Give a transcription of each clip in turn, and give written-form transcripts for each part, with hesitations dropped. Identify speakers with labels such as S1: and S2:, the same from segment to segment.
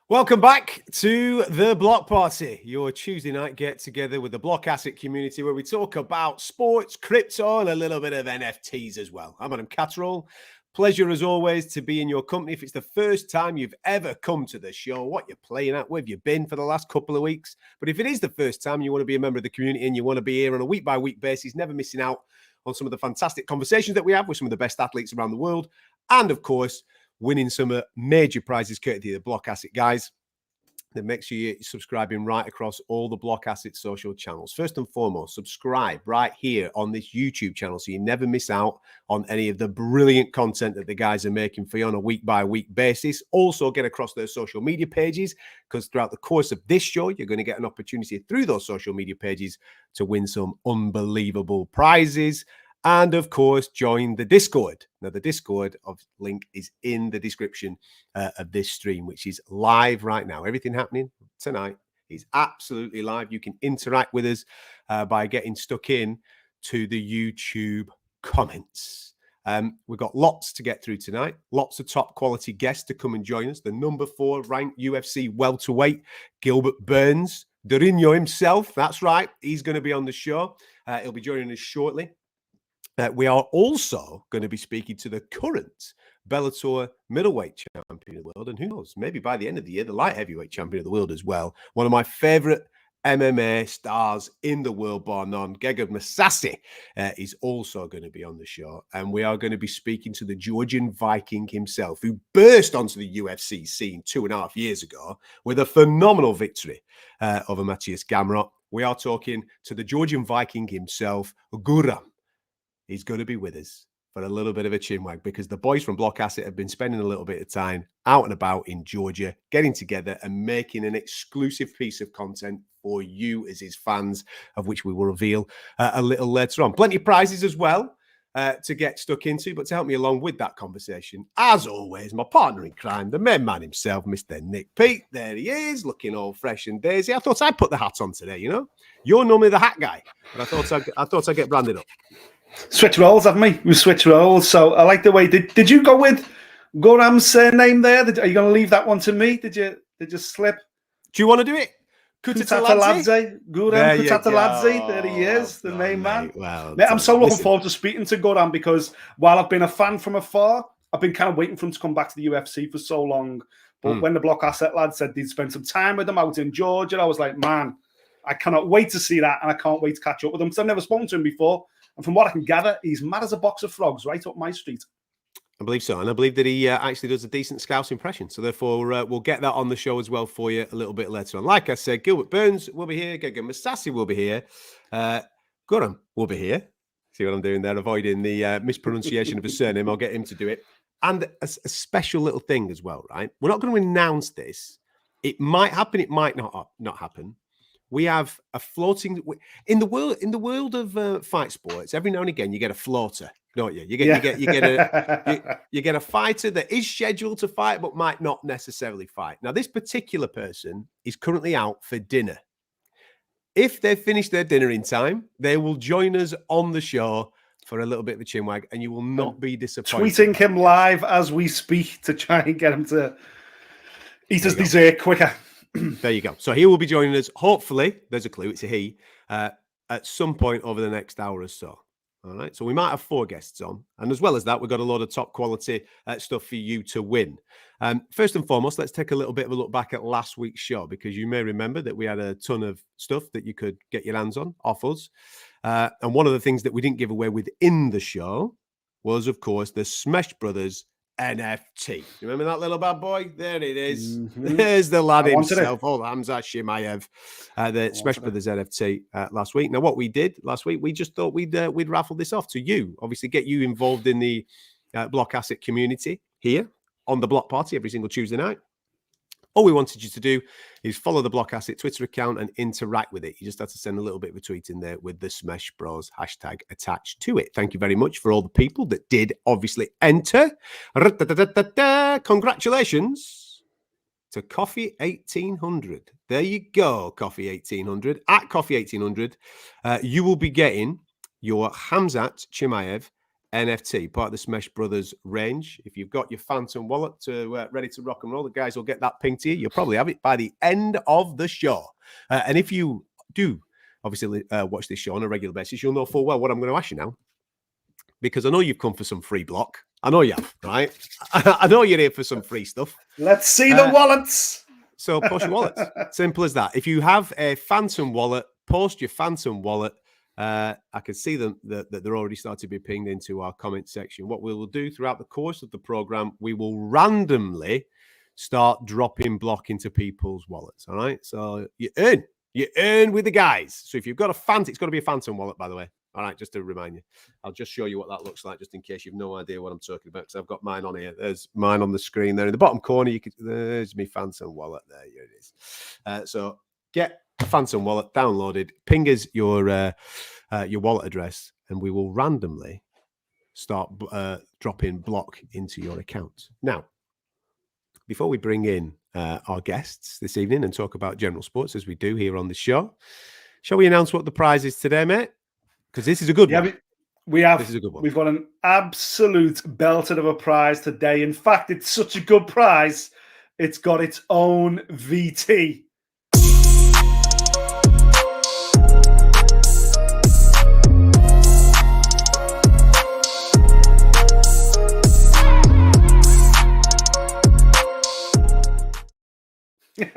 S1: Welcome back to the Block Party, your Tuesday night get together with the Block Asset community where we talk about sports, crypto, and a little bit of NFTs as well. I'm Adam Catterall. Pleasure as always to be in your company. If it's the first time you've ever come to the show, what you're playing at, where have you been for the last couple of weeks? But if it is the first time you want to be a member of the community and you want to be here on a week-by-week basis, never missing out on some of the fantastic conversations that we have with some of the best athletes around the world, and of course, winning some major prizes courtesy of the Block Asset guys, then make sure you're subscribing right across all the Block Asset social channels. First and foremost, subscribe right here on this YouTube channel so you never miss out on any of the brilliant content that the guys are making for you on a week-by-week basis. Also, get across their social media pages because throughout the course of this show, you're going to get an opportunity through those social media pages to win some unbelievable prizes. And of course, join the Discord. Now, the Discord link is in the description of this stream, which is live right now. Everything happening tonight is absolutely live. You can interact with us by getting stuck in to the YouTube comments. We've got lots to get through tonight. Lots of top quality guests to come and join us. The number 4 ranked UFC welterweight, Gilbert Burns, Durinho himself. That's right. He's going to be on the show. He'll be joining us shortly. We are also going to be speaking to the current Bellator middleweight champion of the world. And who knows, maybe by the end of the year, the light heavyweight champion of the world as well. One of my favorite MMA stars in the world, bar none, Gegard Mousasi, is also going to be on the show. And we are going to be speaking to the Georgian Viking himself, who burst onto the UFC scene 2.5 years ago with a phenomenal victory over Matthias Gamrot. We are talking to the Georgian Viking himself, Guram. He's going to be with us for a little bit of a chinwag because the boys from Block Asset have been spending a little bit of time out and about in Georgia, getting together and making an exclusive piece of content for you as his fans, of which we will reveal a little later on. Plenty of prizes as well to get stuck into, but to help me along with that conversation, as always, my partner in crime, the main man himself, Mr. Nick Peet. There he is, looking all fresh and daisy. I thought I'd put the hat on today, you know? You're normally the hat guy, but I thought I'd get branded up.
S2: Switch roles, haven't we? We switch roles. So I like the way. Did you go with Guram's surname there? Are you going to leave that one to me? Did you slip?
S1: Do you want to do it?
S2: Kutateladze, Guram Kutateladze. There he is, the main man. Well, mate, I'm so looking forward to speaking to Guram because while I've been a fan from afar, I've been kind of waiting for him to come back to the UFC for so long. But when the Block Asset lad said they'd spend some time with him out in Georgia, I was like, man, I cannot wait to see that, and I can't wait to catch up with him because I've never spoken to him before. And from what I can gather, he's mad as a box of frogs right up my street.
S1: I believe so. And I believe that he actually does a decent Scouse impression. So therefore, we'll get that on the show as well for you a little bit later on. Like I said, Gilbert Burns will be here. Gegard Mousasi will be here. Guram will be here. See what I'm doing there? Avoiding the mispronunciation of his surname. I'll get him to do it. And a special little thing as well, right? We're not going to announce this. It might happen. It might not happen. We have a floating in the world of fight sports. Every now and again, you get a floater, don't you? You get a fighter that is scheduled to fight, but might not necessarily fight. Now, this particular person is currently out for dinner. If they've finished their dinner in time, they will join us on the show for a little bit of a chinwag, and you will not be disappointed.
S2: Tweeting him live as we speak to try and get him to eat his dessert quicker.
S1: There you go. So he will be joining us. Hopefully, there's a clue. It's a he at some point over the next hour or so. All right. So we might have 4 guests on. And as well as that, we've got a lot of top quality stuff for you to win. First and foremost, let's take a little bit of a look back at last week's show, because you may remember that we had a ton of stuff that you could get your hands on off us. And one of the things that we didn't give away within the show was, of course, the Smash Brothers NFT. You remember that little bad boy? There it is. There's the lad himself. Oh, Hamza Shimaev, the Smash Brothers NFT last week. Now, what we did last week, we just thought we'd raffle this off to you. Obviously, get you involved in the Block Asset community here on the Block Party every single Tuesday night. All we wanted you to do is follow the Block Asset Twitter account and interact with it. You just have to send a little bit of a tweet in there with the Smash Bros hashtag attached to it. Thank you very much for all the people that did obviously enter. Congratulations to Coffee 1800. There you go, Coffee 1800. At Coffee 1800, you will be getting your Hamzat Chimaev NFT, part of the Smash Brothers range. If you've got your Phantom wallet ready to rock and roll, the guys will get that pinged to you. You'll probably have it by the end of the show. And if you do obviously watch this show on a regular basis, you'll know full well what I'm going to ask you now. Because I know you've come for some free block. I know you have, right? I know you're here for some free stuff.
S2: Let's see the wallets.
S1: So post your wallets. Simple as that. If you have a Phantom wallet, post your Phantom wallet. I can see them that they're already starting to be pinged into our comment section. What we will do throughout the course of the program, we will randomly start dropping block into people's wallets. All right. So you earn with the guys. So if you've got a Phantom, it's got to be a Phantom wallet, by the way. All right, just to remind you, I'll just show you what that looks like, just in case you've no idea what I'm talking about, because I've got mine on here. There's mine on the screen there in the bottom corner. There's my Phantom wallet there. Here it is. So get a Phantom wallet downloaded. Ping us your wallet address, and we will randomly start dropping block into your account. Now, before we bring in our guests this evening and talk about general sports as we do here on the show, shall we announce what the prize is today, mate? Because this is a good one.
S2: We have.
S1: This is a good one.
S2: We've got an absolute belter of a prize today. In fact, it's such a good prize, it's got its own VT.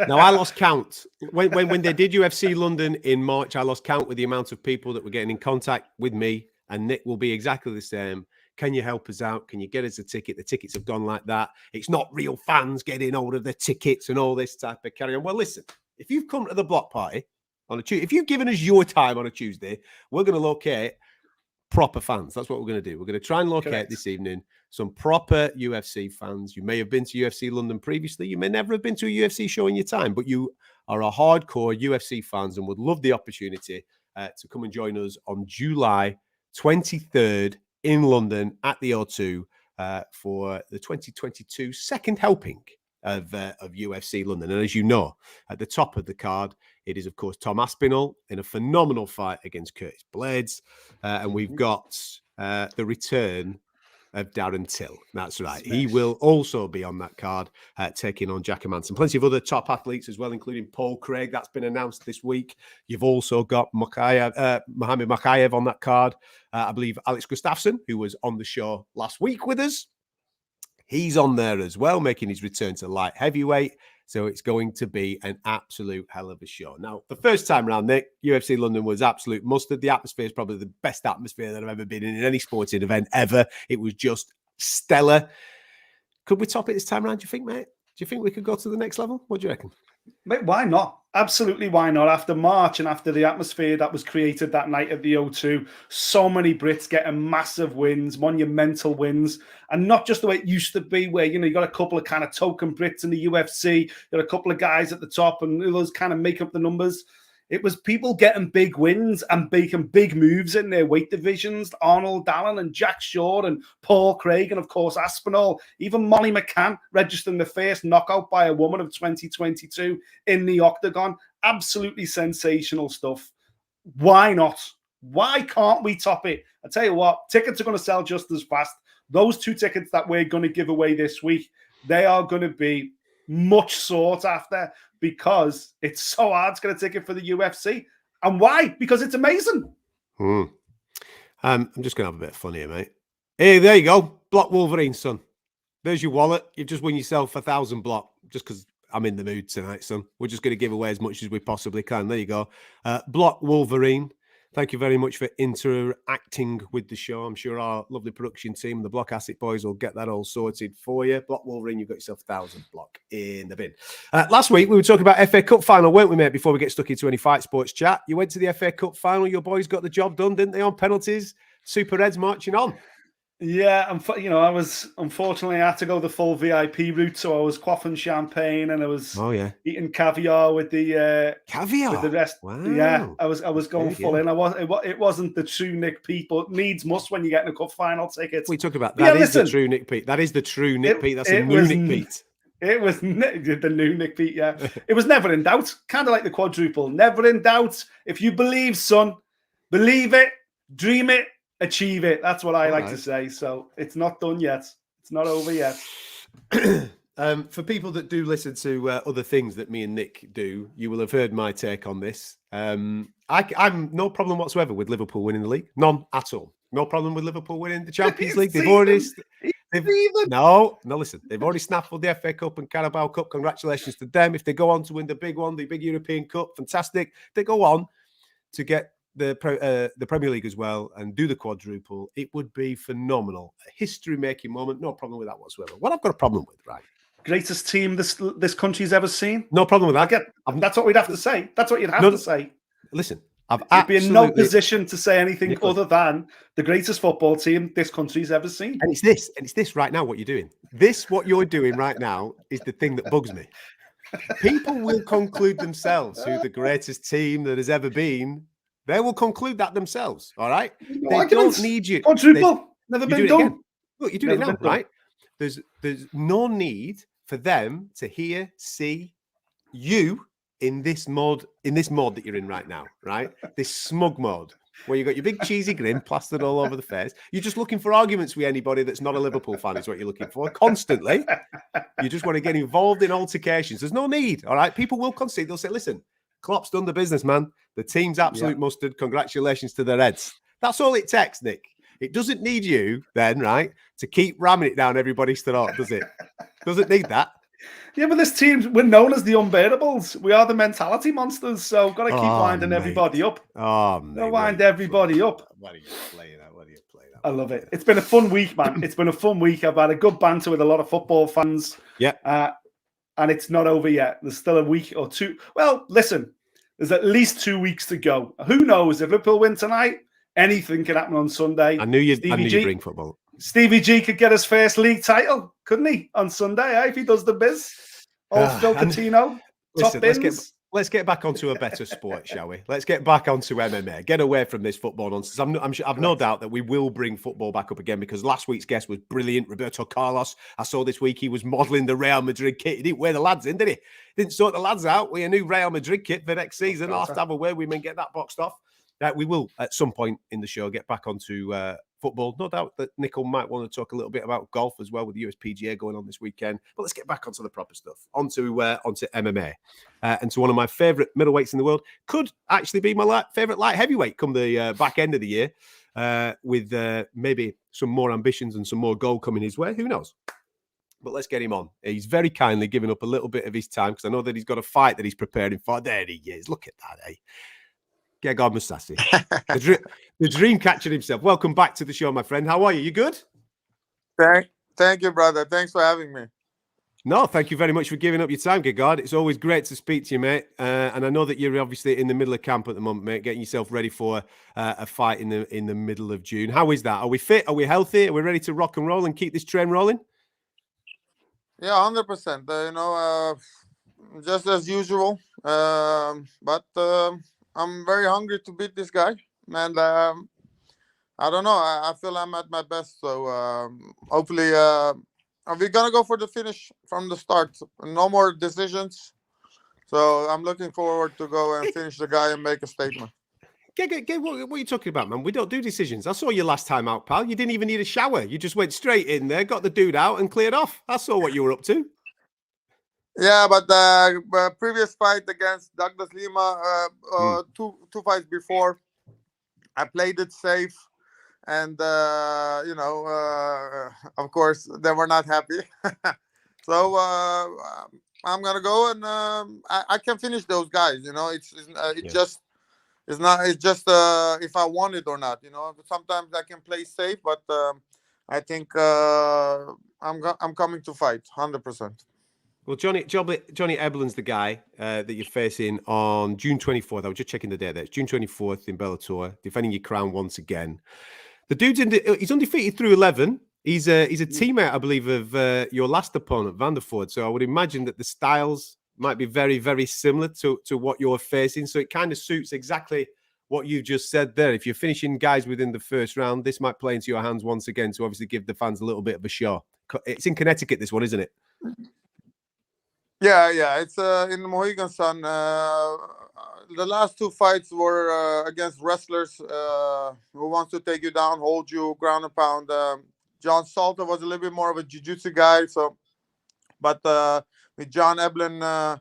S1: Now, I lost count. When they did UFC London in March, I lost count with the amount of people that were getting in contact with me, and Nick will be exactly the same. Can you help us out? Can you get us a ticket? The tickets have gone like that. It's not real fans getting hold of the tickets and all this type of carry on. Well, listen, if you've come to the block party on a Tuesday, if you've given us your time on a Tuesday, we're going to locate proper fans. That's what we're going to do. We're going to try and locate this evening some proper UFC fans. You may have been to UFC London previously. You may never have been to a UFC show in your time, but you are a hardcore UFC fans and would love the opportunity to come and join us on July 23rd in London at the O2 for the 2022 second helping of UFC London. And as you know, at the top of the card, it is, of course, Tom Aspinall in a phenomenal fight against Curtis Blades. And we've got the return of Darren Till. That's right. He will also be on that card, taking on Jack Manson. Plenty of other top athletes as well, including Paul Craig. That's been announced this week. You've also got Mohamed Makayev on that card. I believe Alex Gustafsson, who was on the show last week with us, he's on there as well, making his return to light heavyweight. So it's going to be an absolute hell of a show. Now, the first time round, Nick, UFC London was absolute mustard. The atmosphere is probably the best atmosphere that I've ever been in any sporting event ever. It was just stellar. Could we top it this time round, do you think, mate? Do you think we could go to the next level? What do you reckon?
S2: Mate, why not? Absolutely, why not? After March and after the atmosphere that was created that night at the O2, so many Brits getting massive wins, monumental wins, and not just the way it used to be, where, you know, you got a couple of kind of token Brits in the UFC, you got a couple of guys at the top, and those kind of make up the numbers. It was people getting big wins and making big moves in their weight divisions. Arnold Allen and Jack Shore and Paul Craig and, of course, Aspinall. Even Molly McCann registering the first knockout by a woman of 2022 in the octagon. Absolutely sensational stuff. Why not? Why can't we top it? I tell you what, tickets are going to sell just as fast. Those two tickets that we're going to give away this week, they are going to be much sought after, because it's so hard to get a ticket for the UFC. And why? Because it's amazing.
S1: I'm just going to have a bit of fun here, mate. Hey, there you go. Block Wolverine, son. There's your wallet. You've just won yourself 1,000 block, just because I'm in the mood tonight, son. We're just going to give away as much as we possibly can. There you go. Block Wolverine. Thank you very much for interacting with the show. I'm sure our lovely production team, the Block Asset Boys, will get that all sorted for you. Block Wolverine, you've got yourself 1,000 block in the bin. Last week, we were talking about FA Cup final, weren't we, mate, before we get stuck into any fight sports chat? You went to the FA Cup final. Your boys got the job done, didn't they, on penalties? Super Reds marching on.
S2: Yeah, you know, unfortunately, I had to go the full VIP route, so I was quaffing champagne and I was eating caviar with the
S1: caviar
S2: with the rest.
S1: Wow.
S2: Yeah, I was going full in. It wasn't the true Nick Peet, but needs must when you get in a cup final ticket.
S1: We talked about that. Is the true Nick Peet. That is the true Nick Peet. That's a new Nick Peet.
S2: It was the new Nick Peet. Yeah, it was never in doubt. Kind of like the quadruple, never in doubt. If you believe, son, believe it, dream it, achieve it. That's what I like to say. So it's not done yet. It's not over yet.
S1: For people that do listen to other things that me and Nick do, you will have heard my take on this. I'm no problem whatsoever with Liverpool winning the league. None at all. No problem with Liverpool winning the Champions League. They've already... Listen, they've already snaffled the FA Cup and Carabao Cup. Congratulations to them. If they go on to win the big one, the big European Cup, fantastic. They go on to get the Premier League as well and do the quadruple. It would be phenomenal. A history-making moment. No problem with that whatsoever. What I've got a problem with, right?
S2: Greatest team this country's ever seen.
S1: No problem with that.
S2: That's what we'd have to say. That's what you'd have to say.
S1: Listen,
S2: I'd be in no position to say anything other than the greatest football team this country's ever seen.
S1: And it's this right now, what you're doing. What you're doing right now is the thing that bugs me. People will conclude themselves who the greatest team that has ever been. They will conclude that themselves, all right? They don't need you.
S2: Quadruple. Never been done.
S1: Look, you're doing it now, right? There's no need for them to see you in this mode that you're in right now, right? This smug mode where you got your big cheesy grin plastered all over the face. You're just looking for arguments with anybody that's not a Liverpool fan is what you're looking for constantly. You just want to get involved in altercations. There's no need, all right? People will concede. They'll say, listen, Klopp's done the business, man. The team's absolute mustard. Congratulations to their heads. That's all it takes, Nick. It doesn't need you then, right, to keep ramming it down everybody's throat, does it? Doesn't need that.
S2: Yeah, but this team, we're known as the unbeatables. We are the mentality monsters, so got to keep winding everybody up. Wind everybody up.
S1: What are you playing at? What are you playing at?
S2: I love it. It's been a fun week, man. It's been a fun week. I've had a good banter with a lot of football fans.
S1: Yeah.
S2: And it's not over yet. There's still a week or two. Well, listen, there's at least 2 weeks to go. Who knows? If Liverpool win tonight, anything can happen on Sunday.
S1: I knew you'd bring football.
S2: Stevie G could get his first league title, couldn't he, on Sunday, if he does the biz? Old Phil Coutinho, top bins.
S1: Let's get back onto a better sport, shall we? Let's get back onto MMA. Get away from this football nonsense. I've no doubt that we will bring football back up again because last week's guest was brilliant. Roberto Carlos. I saw this week he was modelling the Real Madrid kit. He didn't wear the lads in, did he? Didn't sort the lads out with a new Real Madrid kit for next season. I'll have to have a word with him and get that boxed off. We will, at some point in the show, get back onto football. No doubt that Nickel might want to talk a little bit about golf as well with the USPGA going on this weekend. But let's get back onto the proper stuff, onto MMA. And to one of my favourite middleweights in the world. Could actually be my favourite light heavyweight come the back end of the year with maybe some more ambitions and some more gold coming his way. Who knows? But let's get him on. He's very kindly given up a little bit of his time because I know that he's got a fight that he's preparing for. There he is. Look at that, eh? Gegard Mousasi, the Dreamcatcher himself. Welcome back to the show, my friend. How are you? You good?
S3: Thank you, brother. Thanks for having me.
S1: No, thank you very much for giving up your time, Gegard. It's always great to speak to you, mate. And I know that you're obviously in the middle of camp at the moment, mate, getting yourself ready for a fight in the middle of June. How is that? Are we fit? Are we healthy? Are we ready to rock and roll and keep this train rolling?
S3: Yeah, 100%. Just as usual. But I'm very hungry to beat this guy, and I don't know. I feel I'm at my best, so hopefully, we're gonna go for the finish from the start. No more decisions. So I'm looking forward to go and finish the guy and make a statement.
S1: What are you talking about, man? We don't do decisions. I saw you last time out, pal. You didn't even need a shower. You just went straight in there, got the dude out, and cleared off. I saw what you were up to.
S3: Yeah, but the previous fight against Douglas Lima, two fights before, I played it safe, and of course they were not happy. So I'm gonna go and I can finish those guys. It's just if I want it or not. Sometimes I can play safe, but I think I'm coming to fight 100%.
S1: Well, Johnny Eblen's the guy that you're facing on June 24th. I was just checking the date there. It's June 24th in Bellator, defending your crown once again. The dude's he's undefeated through 11. He's a teammate, I believe, of your last opponent, Vanderford. So I would imagine that the styles might be very, very similar to what you're facing. So it kind of suits exactly what you just said there. If you're finishing guys within the first round, this might play into your hands once again to obviously give the fans a little bit of a show. It's in Connecticut, this one, isn't it?
S3: Yeah. It's in the Mohegan Sun. the last two fights were against wrestlers who wants to take you down, hold you, ground and pound. John Salter was a little bit more of a jiu-jitsu guy, so. But with John Eblen,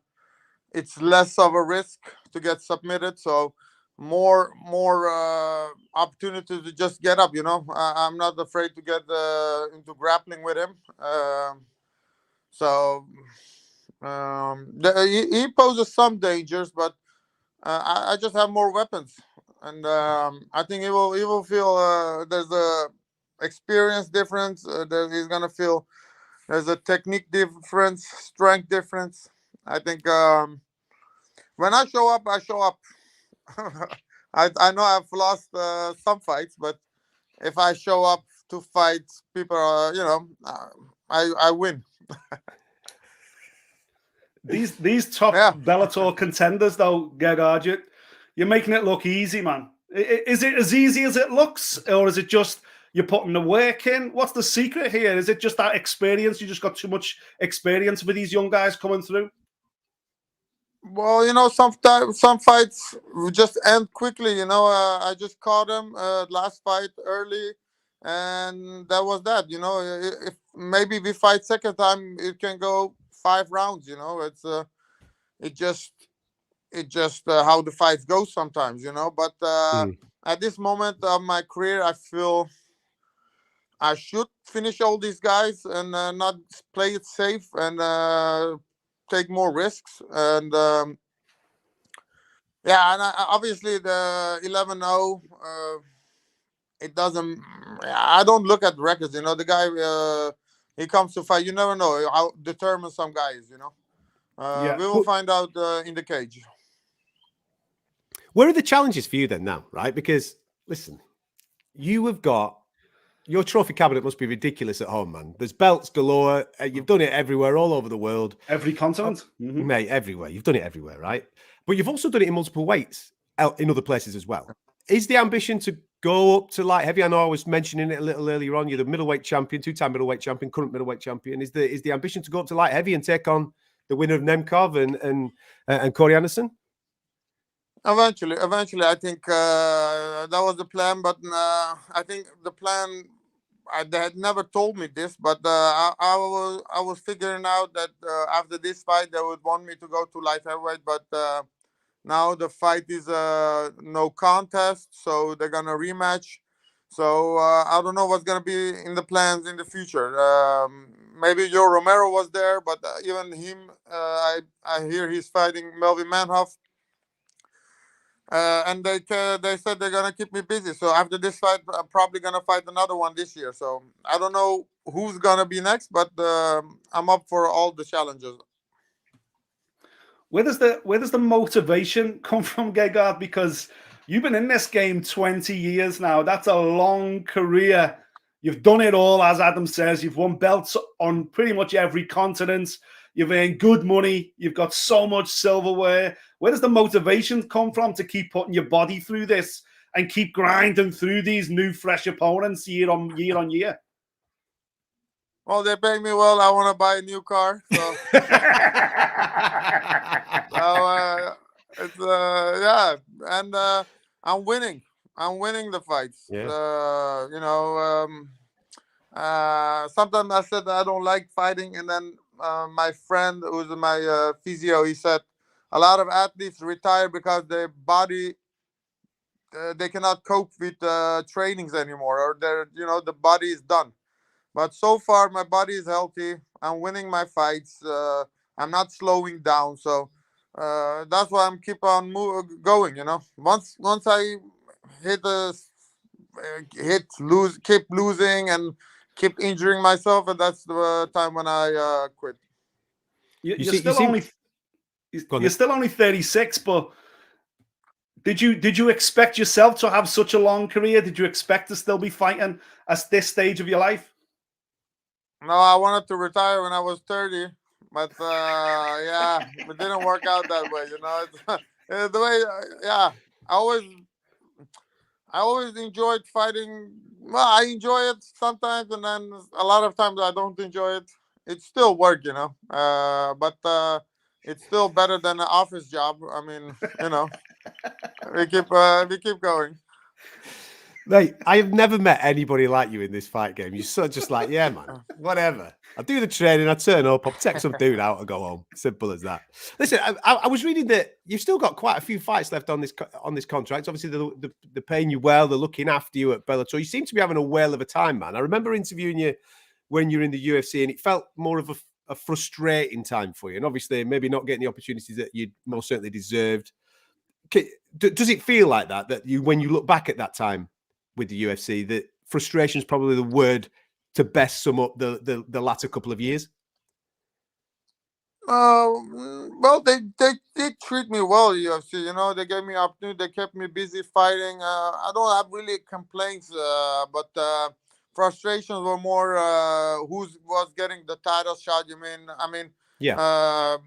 S3: it's less of a risk to get submitted, so more opportunity to just get up. I'm not afraid to get into grappling with him. He poses some dangers, but I just have more weapons, and I think he will feel there's a experience difference. He's gonna feel there's a technique difference, strength difference. I think when I show up, I show up. I know I've lost some fights, but if I show up to fight, people are, I win.
S2: These top Bellator contenders, though, Gegard, you're making it look easy, man. Is it as easy as it looks, or is it just you're putting the work in? What's the secret here? Is it just that experience? You just got too much experience with these young guys coming through?
S3: Well, sometimes some fights just end quickly. I just caught him last fight early, and that was that. If maybe we fight second time, it can go 5 rounds. It's just how the fights go sometimes. But at this moment of my career, I feel I should finish all these guys and not play it safe and take more risks. And and obviously the 11-0, it doesn't. I don't look at records. The guy he comes to fight. You never know how determined some guy is. We will find out in the cage.
S1: Where are the challenges for you then now, right? Because listen, you have got. Your trophy cabinet must be ridiculous at home, man. There's belts galore. You've done it everywhere, all over the world.
S2: Every continent.
S1: Mate, everywhere. You've done it everywhere, right? But you've also done it in multiple weights in other places as well. Is the ambition to go up to light heavy? I know I was mentioning it a little earlier on. You're the middleweight champion, 2-time middleweight champion, current middleweight champion. Is the ambition to go up to light heavy and take on the winner of Nemkov and Corey Anderson?
S3: Eventually, I think that was the plan. But I think the plan. They had never told me this, but I was figuring out that after this fight they would want me to go to light heavyweight, but now the fight is no contest, so they're gonna rematch. So I don't know what's gonna be in the plans in the future. Maybe Joe Romero was there, but even him, I hear he's fighting Melvin Manhoff. And they said they're gonna keep me busy. So after this fight, I'm probably gonna fight another one this year. So I don't know who's gonna be next, but I'm up for all the challenges.
S2: Where does the motivation come from, Gegard? Because you've been in this game 20 years now. That's a long career. You've done it all, as Adam says. You've won belts on pretty much every continent. You've earned good money. You've got so much silverware. Where does the motivation come from to keep putting your body through this and keep grinding through these new, fresh opponents year on year?
S3: Well, they pay me well. I want to buy a new car. So, and I'm winning. I'm winning the fights.
S1: Yeah.
S3: Sometimes I said I don't like fighting, and then my friend, who's my physio, he said a lot of athletes retire because their body they cannot cope with trainings anymore, or the body is done. But so far my body is healthy. I'm winning my fights. I'm not slowing down, so that's why I'm keep on going. Once I keep losing and keep injuring myself, and that's the time when I quit.
S2: You're still only 36, but did you expect yourself to have such a long career? Did you expect to still be fighting at this stage of your life?
S3: No, I wanted to retire when I was 30, but it didn't work out that way. It's the way. I always enjoyed fighting. Well, I enjoy it sometimes, and then a lot of times I don't enjoy it. It's still work, but it's still better than an office job. I mean, we keep going.
S1: Mate, I have never met anybody like you in this fight game. You're sort of just like, yeah, man, whatever. I do the training, I turn up, I'll take some dude out, and go home. Simple as that. Listen, I was reading that you've still got quite a few fights left on this contract. Obviously, they're paying you well, they're looking after you at Bellator. You seem to be having a whale of a time, man. I remember interviewing you when you're in the UFC, and it felt more of a frustrating time for you. And obviously, maybe not getting the opportunities that you most certainly deserved. Does it feel like that when you look back at that time with the UFC, that frustration is probably the word to best sum up the latter couple of years?
S3: Well, they did treat me well, UFC. You know, they gave me opportunity. They kept me busy fighting. I don't have really complaints, but frustrations were more who was getting the title shot. I mean,
S1: yeah.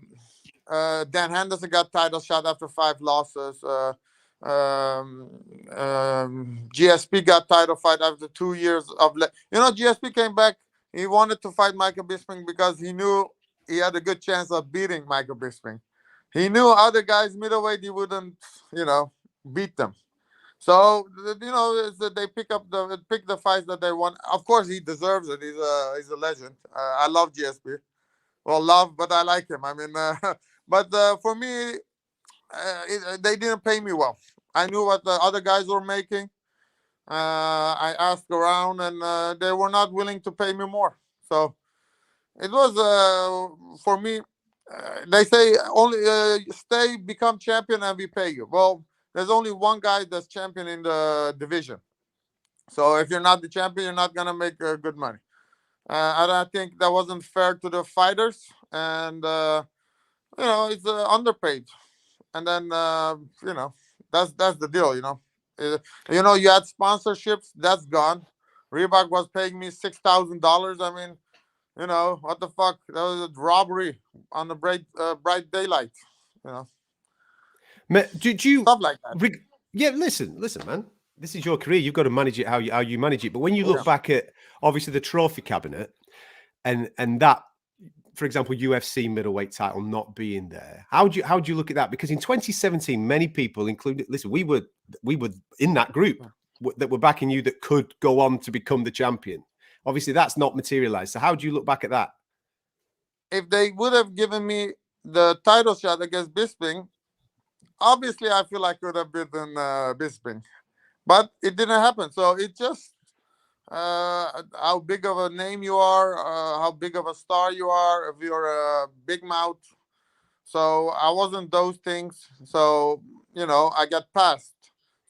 S3: Dan Henderson got title shot after 5 losses. GSP got title fight after 2 years of GSP came back. He wanted to fight Michael Bisping because he knew he had a good chance of beating Michael Bisping. He knew other guys middleweight he wouldn't beat them. So they pick the fights that they want. Of course he deserves it. He's a legend. I love GSP. Well, but I like him. I mean, but for me, they didn't pay me well. I knew what the other guys were making. I asked around, and they were not willing to pay me more. So it was for me. They say only become champion, and we pay you. Well, there's only one guy that's champion in the division. So if you're not the champion, you're not gonna make good money. And I think that wasn't fair to the fighters, and it's underpaid. And then that's the deal. You had sponsorships, that's gone. Reebok was paying me $6,000. I mean, what the fuck? That was a robbery on the bright daylight.
S1: Did you
S3: stuff like that?
S1: Yeah, listen, man. This is your career. You've got to manage it how you manage it. But when you look back at obviously the trophy cabinet and that, for example, UFC middleweight title not being there, how do you look at that? Because in 2017, many people, including, listen, we were in that group that were backing you that could go on to become the champion. Obviously, that's not materialized. So how do you look back at that?
S3: If they would have given me the title shot against Bisping, obviously I feel I could have beaten Bisping, but it didn't happen. So it just how big of a name you are, how big of a star you are, if you're a big mouth. So I wasn't those things. So I got passed.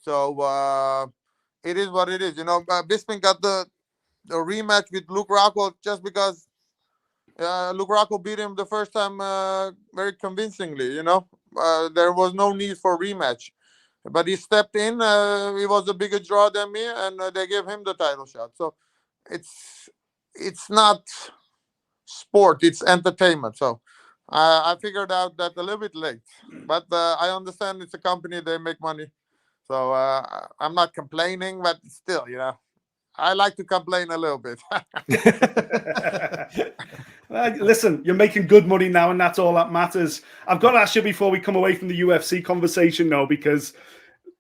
S3: So it is what it is. Bisping got the rematch with Luke Rockhold just because Luke Rockhold beat him the first time very convincingly. There was no need for rematch. But he stepped in. He was a bigger draw than me, and they gave him the title shot. So it's not sport; it's entertainment. So I figured out that a little bit late, but I understand it's a company; they make money. So I'm not complaining, but still, I like to complain a little bit.
S2: Listen, you're making good money now, and that's all that matters. I've got to ask you before we come away from the UFC conversation, though, because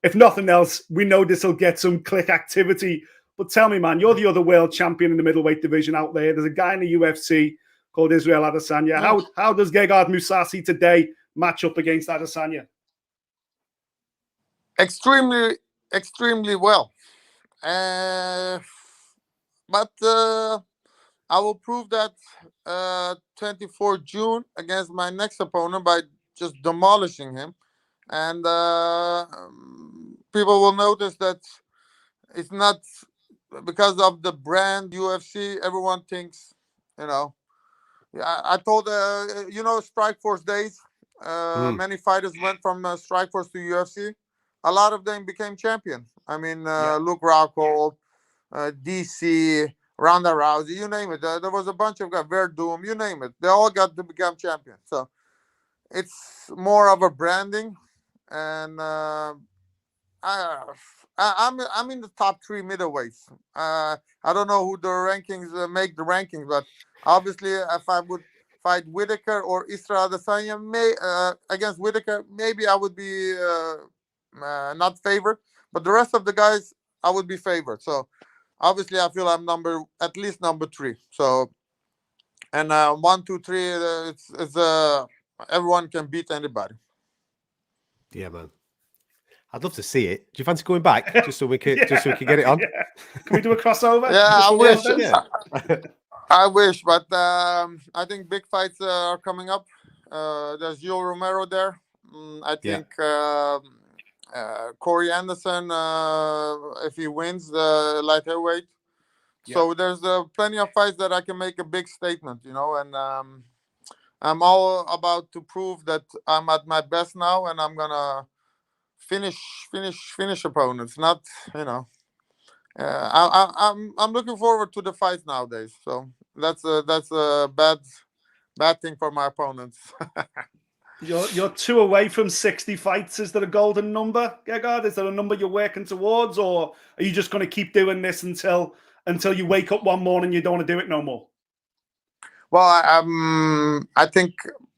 S2: if nothing else, we know this will get some click activity. But tell me, man, you're the other world champion in the middleweight division out there. There's a guy in the UFC called Israel Adesanya. How does Gegard Mousasi today match up against Adesanya?
S3: Extremely, extremely well. But I will prove that 24 June against my next opponent by just demolishing him. And people will notice that it's not because of the brand UFC. Everyone thinks, I told, Strikeforce days, many fighters went from Strikeforce to UFC. A lot of them became champion. I mean, Luke Rockhold, DC, Ronda Rousey, you name it. There was a bunch of guys, Verdum, you name it. They all got to become champion. So it's more of a branding, and I'm in the top 3 middleweights. I don't know who the rankings make the rankings, but obviously if I would fight Whitaker or Israel Adesanya against Whitaker, maybe I would be not favored, but the rest of the guys I would be favored. So obviously I feel I'm at least number 3. So and 1, 2, 3, it's everyone can beat anybody.
S1: Yeah, man. I'd love to see it. Do you fancy going back just so we can get it on?
S2: Yeah. Can we do a crossover?
S3: Yeah, I wish.
S1: Yeah.
S3: I wish, but I think big fights are coming up. There's Joe Romero there. I think Corey Anderson, if he wins the light heavyweight. Yeah. So there's plenty of fights that I can make a big statement, and I'm all about to prove that I'm at my best now, and I'm gonna finish opponents. Not, I'm looking forward to the fights nowadays. So that's a bad thing for my opponents.
S2: You're 2 away from 60 fights. Is there a golden number, Gegard? Is there a number you're working towards, or are you just going to keep doing this until you wake up one morning and you don't want to do it no more?
S3: Well, I think,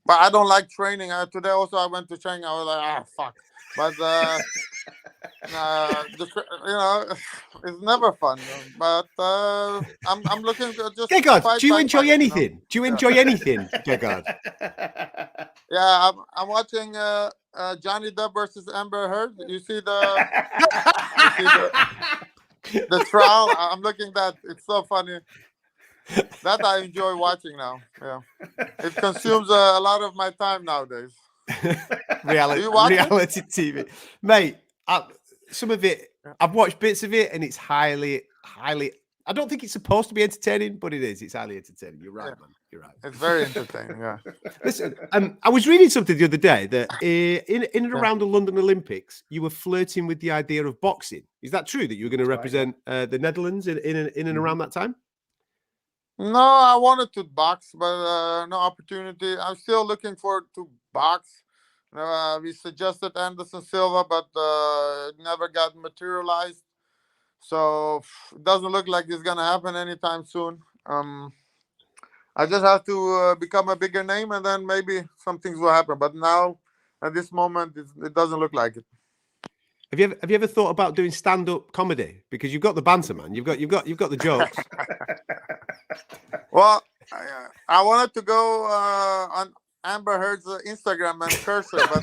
S3: but I don't like training. Today also I went to training. I was like, fuck. But it's never fun. But I'm looking to just.
S1: Gegard, do you enjoy anything? Do you enjoy anything, Gegard?
S3: Yeah, I'm watching Johnny Depp versus Amber Heard. You see the trial. I'm looking at that. It's so funny. That I enjoy watching now. Yeah, it consumes a lot of my time nowadays.
S1: reality TV, mate. Some of it, I've watched bits of it, and it's highly. I don't think it's supposed to be entertaining, but it is. It's highly entertaining. You're right, man. You're right.
S3: It's very entertaining. Yeah.
S1: Listen, I was reading something the other day that in and around the London Olympics, you were flirting with the idea of boxing. Is that true? That you were going to represent the Netherlands in and around that time?
S3: No, I wanted to box, but no opportunity. I'm still looking forward to box. We suggested Anderson Silva, but it never got materialized. So it doesn't look like it's gonna happen anytime soon. I just have to become a bigger name, and then maybe some things will happen. But now, at this moment, it doesn't look like it.
S1: Have you ever thought about doing stand-up comedy? Because you've got the banter, man. You've got the jokes.
S3: Well, I wanted to go on Amber Heard's Instagram and curse her, but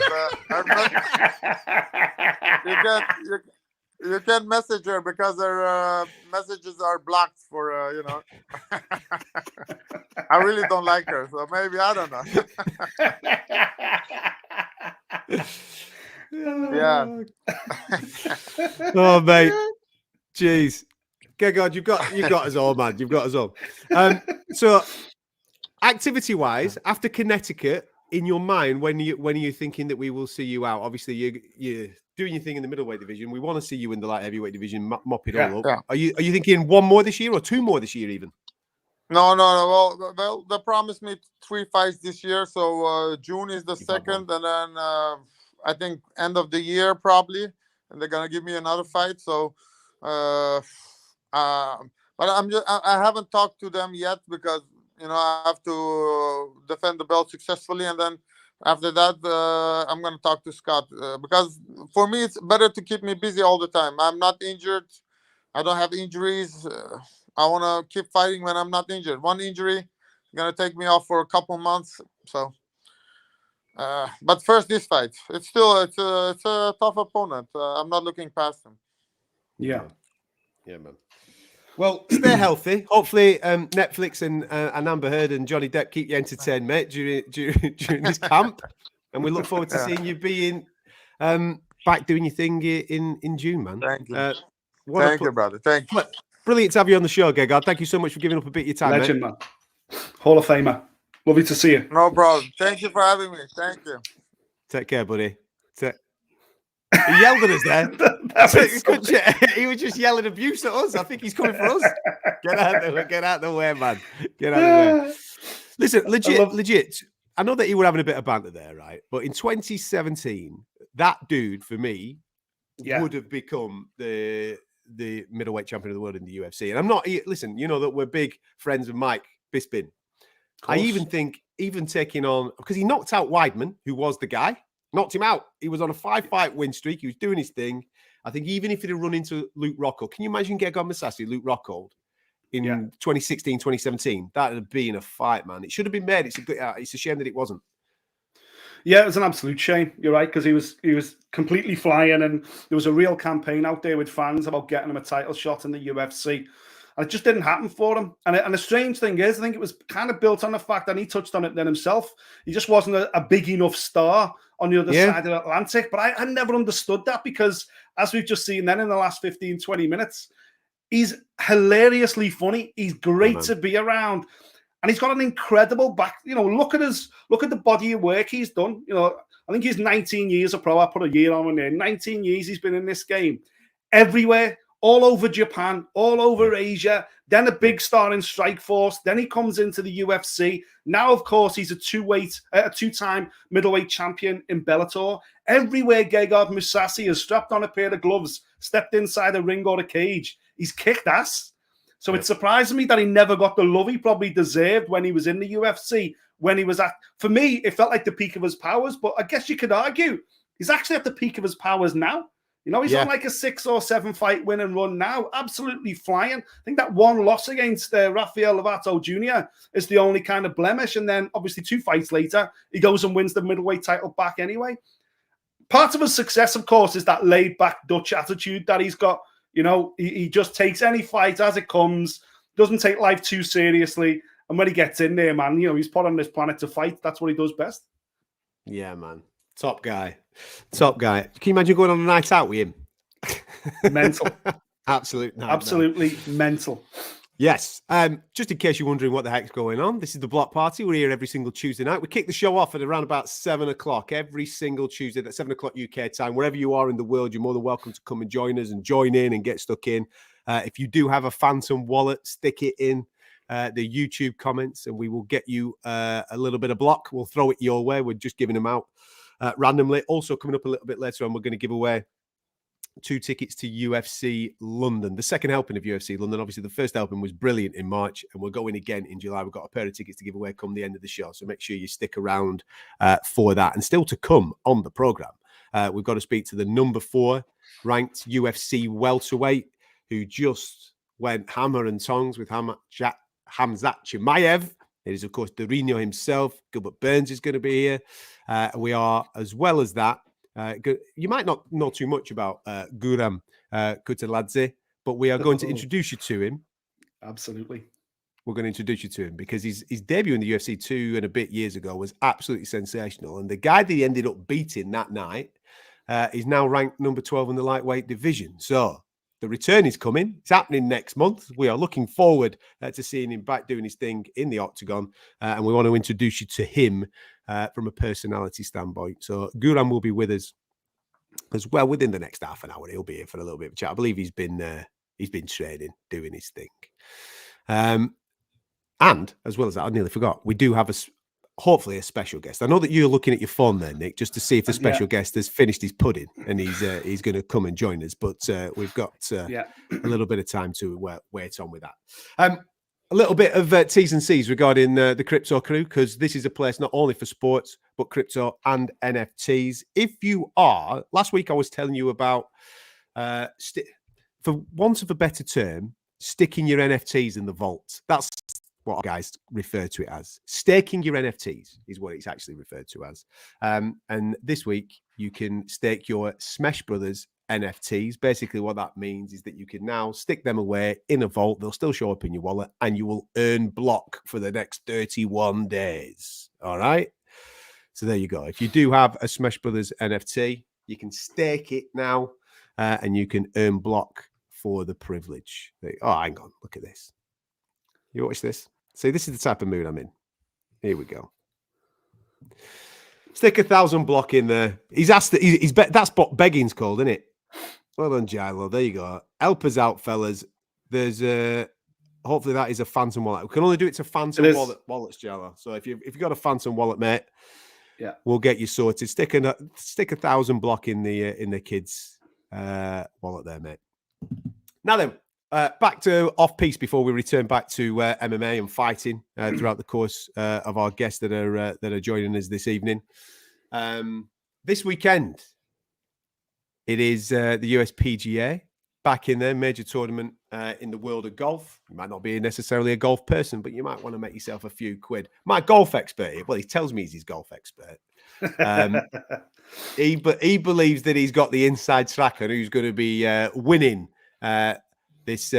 S3: you can't message her because her messages are blocked for I really don't like her, so maybe I don't know. Yeah.
S1: Oh, mate. Jeez. Gegard, you've got us all, man. You've got us all. So, activity-wise, after Connecticut, in your mind, when are you thinking that we will see you out? Obviously, you're doing your thing in the middleweight division. We want to see you in the light heavyweight division, mop it all up. Yeah. Are you thinking 1 more this year or 2 more this year, even?
S3: No. Well, they promised me 3 fights this year, so June is the second, and then I think end of the year probably, and they're gonna give me another fight. So, but I haven't talked to them yet because I have to defend the belt successfully, and then after that I'm gonna talk to Scott because for me it's better to keep me busy all the time. I'm not injured. I don't have injuries. I want to keep fighting when I'm not injured. One injury gonna take me off for a couple months. So. But first, this fight. It's a tough opponent. I'm not looking past him.
S2: Yeah,
S1: man. Well, stay healthy. Hopefully, Netflix and Amber Heard and Johnny Depp keep you entertained, mate, during this camp. And we look forward to seeing you being back doing your thing in June, man.
S3: Thank you. Thank you, brother. Thank you.
S1: Brilliant to have you on the show, Gegard. Thank you so much for giving up a bit of your time,
S2: legend, man. Hall of Famer. Lovely to see you.
S3: No problem. Thank you for having me. Thank you.
S1: Take care, buddy. He yelled at us there. He was just yelling abuse at us. I think he's coming for us. Get out the way, man. Get out the way. Listen, legit. I know that you were having a bit of banter there, right? But in 2017, that dude, for me, would have become the middleweight champion of the world in the UFC. And I'm not, listen, you know that we're big friends of Mike Bisping. I even think, taking on, because he knocked out Weidman, who was the guy, knocked him out. He was on a 5-fight win streak. He was doing his thing. I think even if he'd have run into Luke Rockhold, can you imagine Gegard Mousasi, Luke Rockhold, in 2016, 2017? That would have been a fight, man. It should have been made. It's a shame that it wasn't.
S2: Yeah, it was an absolute shame. You're right, because he was completely flying, and there was a real campaign out there with fans about getting him a title shot in the UFC. And it just didn't happen for him. And the strange thing is, I think it was kind of built on the fact that he touched on it then himself. He just wasn't a big enough star on the other side of the Atlantic. But I never understood that, because as we've just seen then in the last 15, 20 minutes, he's hilariously funny. He's great to be around. And he's got an incredible back. You know, look at the body of work he's done. You know, I think he's 19 years a pro. I put a year on in there. 19 years he's been in this game. Everywhere. All over Japan, all over Asia, then a big star in Strikeforce, then he comes into the UFC. Now, of course, he's a two-time middleweight champion in Bellator. Everywhere Gegard Mousasi has strapped on a pair of gloves, stepped inside a ring or a cage, he's kicked ass. So it surprised me that he never got the love he probably deserved when he was in the UFC, when he was for me, it felt like the peak of his powers, but I guess you could argue he's actually at the peak of his powers now. You know, he's on like a 6 or 7 fight win and run now, absolutely flying. I think that one loss against Rafael Lovato Jr. is the only kind of blemish. And then obviously 2 fights later, he goes and wins the middleweight title back anyway. Part of his success, of course, is that laid back Dutch attitude that he's got. You know, he just takes any fight as it comes, doesn't take life too seriously. And when he gets in there, man, you know, he's put on this planet to fight. That's what he does best.
S1: Yeah, man. Top guy. Can you imagine going on a night out with him?
S2: Mental.
S1: Absolutely
S2: mental.
S1: Yes. Just in case you're wondering what the heck's going on, this is the Block Party. We're here every single Tuesday night. We kick the show off at around about 7 o'clock every single Tuesday. That's 7 o'clock UK time. Wherever you are in the world, you're more than welcome to come and join us and join in and get stuck in. If you do have a phantom wallet, stick it in the YouTube comments and we will get you a little bit of block. We'll throw it your way. We're just giving them out randomly. Also coming up a little bit later on, we're going to give away 2 tickets to UFC London, the second helping of UFC London. Obviously, the first helping was brilliant in March, and we're going again in July. We've got a pair of tickets to give away come the end of the show, so make sure you stick around for that. And still to come on the program, we've got to speak to the number 4 ranked UFC welterweight who just went hammer and tongs with Khamzat Chimaev. It is, of course, Durinho himself. Gilbert Burns is going to be here. We are, as well as that, you might not know too much about Guram Kutateladze, but we are going to introduce you to him.
S2: Absolutely.
S1: We're going to introduce you to him because his debut in the UFC 2 and a bit years ago was absolutely sensational. And the guy that he ended up beating that night is now ranked number 12 in the lightweight division. So the return is coming. It's happening next month. We are looking forward to seeing him back doing his thing in the octagon. And we want to introduce you to him from a personality standpoint. So Guram will be with us as well within the next half an hour. He'll be here for a little bit of a chat. I believe he's been training, doing his thing. And as well as that, I nearly forgot, we do have hopefully a special guest. I know that you're looking at your phone there, Nick, just to see if the special guest has finished his pudding and he's going to come and join us. But we've got a little bit of time to wait on with that. A little bit of T's and C's regarding the crypto crew, because this is a place not only for sports, but crypto and NFTs. If you are, last week I was telling you about, for want of a better term, sticking your NFTs in the vault. That's what guys refer to it as. Staking your NFTs is what it's actually referred to as. And this week you can stake your Smash Brothers NFTs. Basically what that means is that you can now stick them away in a vault. They'll still show up in your wallet and you will earn block for the next 31 days. All right. So there you go. If you do have a Smash Brothers NFT, you can stake it now and you can earn block for the privilege. Oh, hang on. Look at this. You watch this. See, this is the type of mood I'm in. Here we go. Stick 1,000 block in there. He's asked that that's what begging's called, isn't it? Well done, Gilo. There you go. Help us out, fellas. There's hopefully that is a phantom wallet. We can only do it to phantom wallets, Gilo. So if you've got a phantom wallet, mate, we'll get you sorted. Stick 1,000 block in the kids' wallet there, mate. Now then, back to off-piste before we return back to MMA and fighting throughout the course of our guests that are joining us this evening. this weekend, it is the US PGA back in their major tournament in the world of golf. You might not be necessarily a golf person, but you might want to make yourself a few quid. My golf expert, well, he tells me he's his golf expert. He believes that he's got the inside track on who's going to be winning this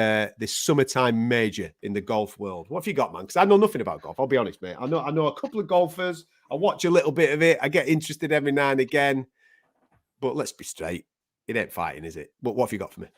S1: summertime major in the golf world. What have you got, man? Because I know nothing about golf. I'll be honest, mate. I know a couple of golfers. I watch a little bit of it. I get interested every now and again. But let's be straight. It ain't fighting, is it? But what have you got for me?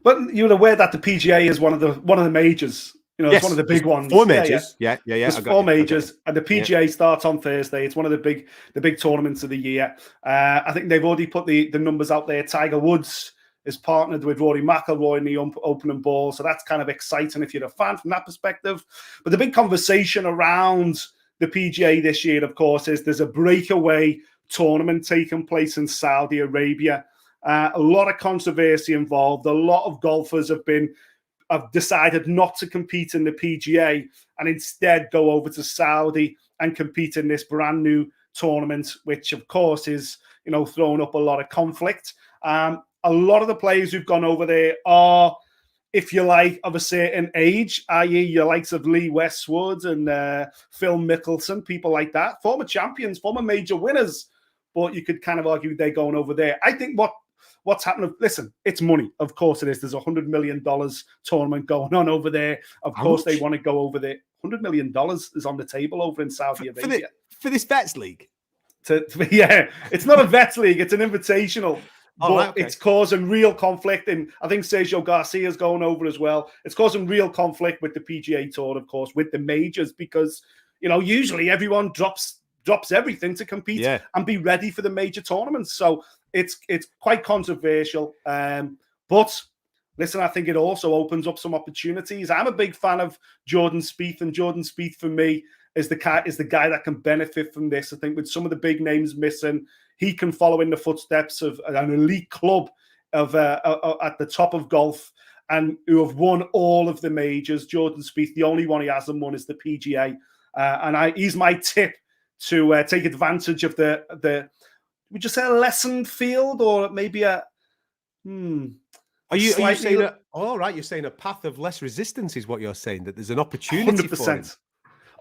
S2: But you're aware that the PGA is one of the majors. You know,
S1: yes,
S2: it's one of the big ones.
S1: 4 majors. Yeah.
S2: There's 4 majors, and the PGA starts on Thursday. It's one of the big tournaments of the year. I think they've already put the numbers out there. Tiger Woods is partnered with Rory McIlroy in the opening ball, so that's kind of exciting if you're a fan from that perspective. But the big conversation around the PGA this year, of course, is there's a breakaway tournament taking place in Saudi Arabia. A lot of controversy involved. A lot of golfers have decided not to compete in the PGA and instead go over to Saudi and compete in this brand new tournament, which of course is, throwing up a lot of conflict. A lot of the players who've gone over there are, if you like, of a certain age, i.e. your likes of Lee Westwood and Phil Mickelson, people like that, former champions, former major winners, but you could kind of argue they're going over there. I think what's happening, listen, it's money. Of course it is. There's $100 million tournament going on over there. Of course they want to go over there. $100 million is on the table over in Saudi Arabia.
S1: For this Vets League?
S2: Yeah, it's not a Vets League. It's an invitational. But
S1: right, okay.
S2: It's causing real conflict. And I think Sergio Garcia's going over as well. It's causing real conflict with the PGA Tour, of course, with the majors, because, usually everyone drops everything to compete and be ready for the major tournaments. So it's quite controversial. But listen, I think it also opens up some opportunities. I'm a big fan of Jordan Spieth, and Jordan Spieth for me is the guy that can benefit from this. I think with some of the big names missing, he can follow in the footsteps of an elite club at the top of golf and who have won all of the majors. Jordan Spieth, the only one he hasn't won is the PGA. He's my tip to take advantage of the would you say a lessened field, or maybe a
S1: Are you saying you're saying a path of less resistance is what you're saying, that there's an opportunity
S2: 100%.
S1: for him.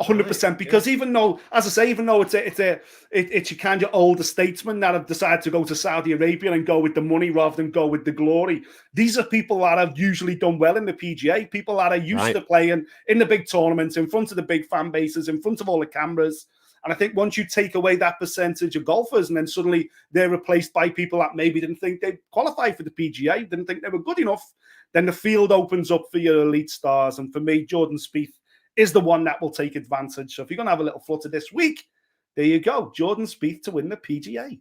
S2: 100%, because even though it's your kind of older statesmen that have decided to go to Saudi Arabia and go with the money rather than go with the glory, these are people that have usually done well in the PGA, people that are used to playing in the big tournaments, in front of the big fan bases, in front of all the cameras. And I think once you take away that percentage of golfers and then suddenly they're replaced by people that maybe didn't think they'd qualify for the PGA, didn't think they were good enough, then the field opens up for your elite stars. And for me, Jordan Spieth is the one that will take advantage. So if you're going to have a little flutter this week, there you go. Jordan Spieth to win the PGA.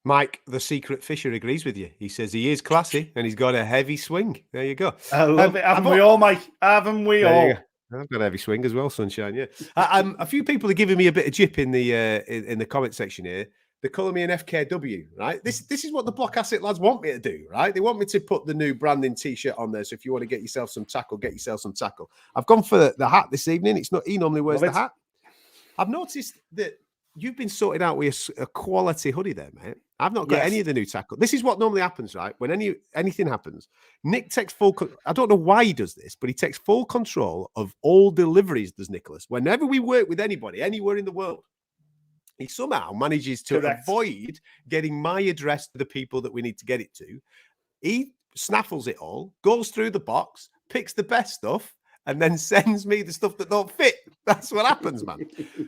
S1: Mike, the secret fisher, agrees with you. He says he is classy and he's got a heavy swing. There you go.
S2: I love it. Haven't we all, Mike? Haven't we all?
S1: I've got a heavy swing as well, sunshine. Yeah. A few people are giving me a bit of jip in the comment section here. They're calling me an FKW, right? This is what the Block Asset lads want me to do, right? They want me to put the new branding T-shirt on there. So if you want to get yourself some tackle, get yourself some tackle. I've gone for the hat this evening. It's not, he normally wears the hat. I've noticed that you've been sorted out with a quality hoodie there, mate. I've not got any of the new tackle. This is what normally happens, right? When anything happens, Nick takes I don't know why he does this, but he takes full control of all deliveries, does Nicholas. Whenever we work with anybody, anywhere in the world, he somehow manages to avoid getting my address to the people that we need to get it to. He snaffles it all, goes through the box, picks the best stuff, and then sends me the stuff that don't fit. That's what happens, man.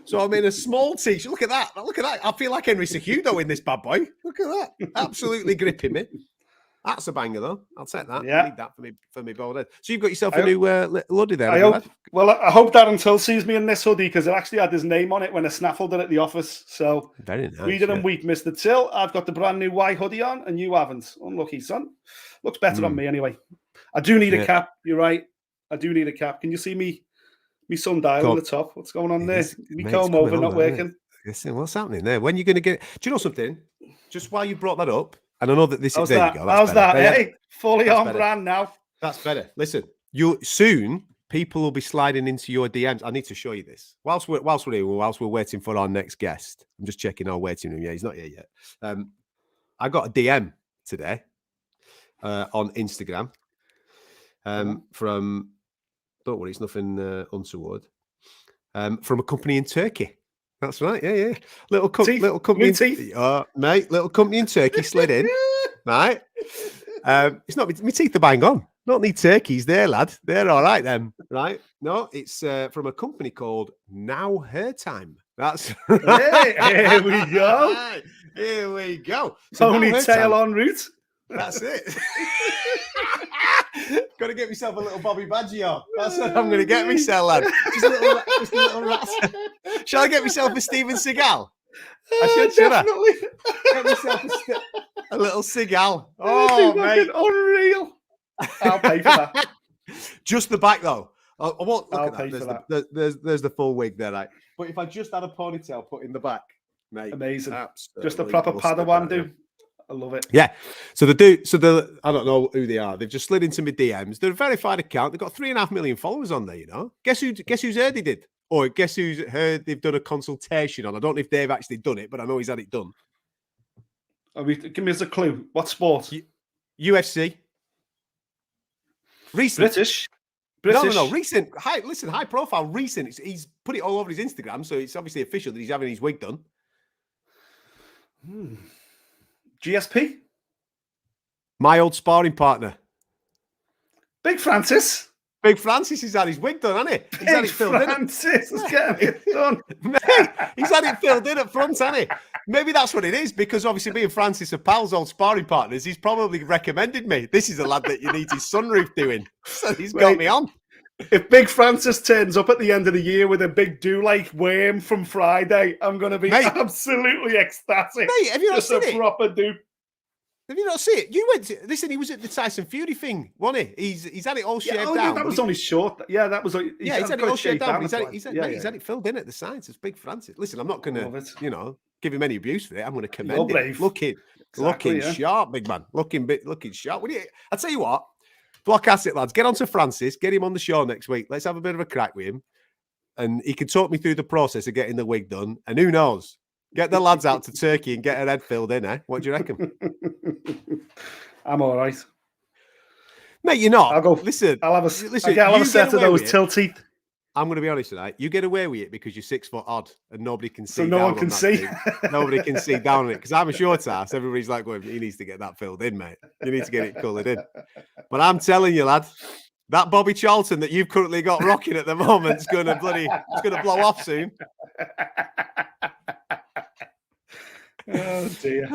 S1: So I'm in a small t-shirt. Look at that. Look at that. I feel like Henry Cejudo in this bad boy. Look at that. Absolutely gripping me. That's a banger, though. I'll take that. Yeah. I need that for me bald head. So you've got yourself a new hoodie there.
S2: I hope that Until sees me in this hoodie, because it actually had his name on it when I snaffled it at the office. So
S1: very nice.
S2: Read it and weep, Mr. Till. I've got the brand new white hoodie on, and you haven't. Unlucky, son. Looks better on me anyway. I do need a cap. You're right. I do need a cap. Can you see me sundial on the top? What's going on there? Me comb over not working.
S1: Listen, what's happening there? When are you going to get it? Do you know something? Just while you brought that up, and I know that this is there. You go.
S2: How's that? Hey, fully on brand now.
S1: That's better. Listen, you soon people will be sliding into your DMs. I need to show you this. Whilst we're waiting for our next guest, I'm just checking our waiting room. Yeah, he's not here yet. I got a DM today on Instagram from, don't worry, it's nothing untoward, from a company in Turkey. That's right. Yeah. Little company. Mate, little company in Turkey slid in. Right. It's not my teeth are bang on. Not need turkeys there, lad. They're all right then. Right. No, it's from a company called Now Her Time. That's right.
S2: Hey, here we go.
S1: Here we go. So
S2: Ponytail en route.
S1: That's it. Got to get myself a little Bobby Baggio. That's what I'm going to get myself, lad. Just a little rat. Shall I get myself a Steven Seagal? I should
S2: Definitely.
S1: Get myself a little Seagal. Oh, mate.
S2: Unreal. I'll pay for that.
S1: Just the back, though. I won't look
S2: I'll
S1: at
S2: pay
S1: that.
S2: for that.
S1: There's the full wig there, right? But if I just had a ponytail put in the back, mate.
S2: Amazing. Just a proper Padawan, dude. I love it.
S1: Yeah. So I don't know who they are. They've just slid into my DMs. They're a verified account. They've got 3.5 million followers on there, you know. Guess who's heard he did? Or guess who's heard they've done a consultation on? I don't know if they've actually done it, but I know he's had it done.
S2: Give me as a clue. What sport?
S1: UFC. Recent.
S2: British.
S1: No. Recent. High profile. Recent. He's put it all over his Instagram, so it's obviously official that he's having his wig done.
S2: GSP?
S1: My old sparring partner.
S2: Big Francis.
S1: Big Francis has had his wig done, hasn't he? He's had it filled in.
S2: Let's get it done.
S1: Mate, he's had it filled in at front, hasn't he? Maybe that's what it is, because obviously me and Francis are pals, old sparring partners. He's probably recommended me. This is a lad that you need his sunroof doing. So he's got me on.
S2: If Big Francis turns up at the end of the year with a big do-like worm from Friday, I'm going to be absolutely ecstatic.
S1: Mate, have you not seen it?
S2: Proper dude.
S1: Have you not seen it? You went to, listen, he was at the Tyson Fury thing, wasn't he? He's had it all shaved down.
S2: Yeah, that was only short. Yeah, that was.
S1: He's had it all shaved down. He's had it filled in at the sides. It's Big Francis. Listen, I'm not going to, give him any abuse for it. I'm going to commend him. Looking sharp, big man. Looking sharp. I'll tell you what. Block Asset, lads. Get on to Francis. Get him on the show next week. Let's have a bit of a crack with him. And he can talk me through the process of getting the wig done. And who knows? Get the lads out to Turkey and get her head filled in, eh? What do you reckon?
S2: I'm all right.
S1: Mate, you're not.
S2: I'll go.
S1: Listen,
S2: I'll have a set of those till teeth.
S1: I'm going to be honest tonight. You get away with it because you're 6 foot odd and nobody can see.
S2: So no one can see.
S1: Nobody can see down on it. Because I'm a short ass. Everybody's like, well, he needs to get that filled in, mate. You need to get it coloured in. But I'm telling you, lad, that Bobby Charlton that you've currently got rocking at the moment is going to blow off soon.
S2: Oh dear.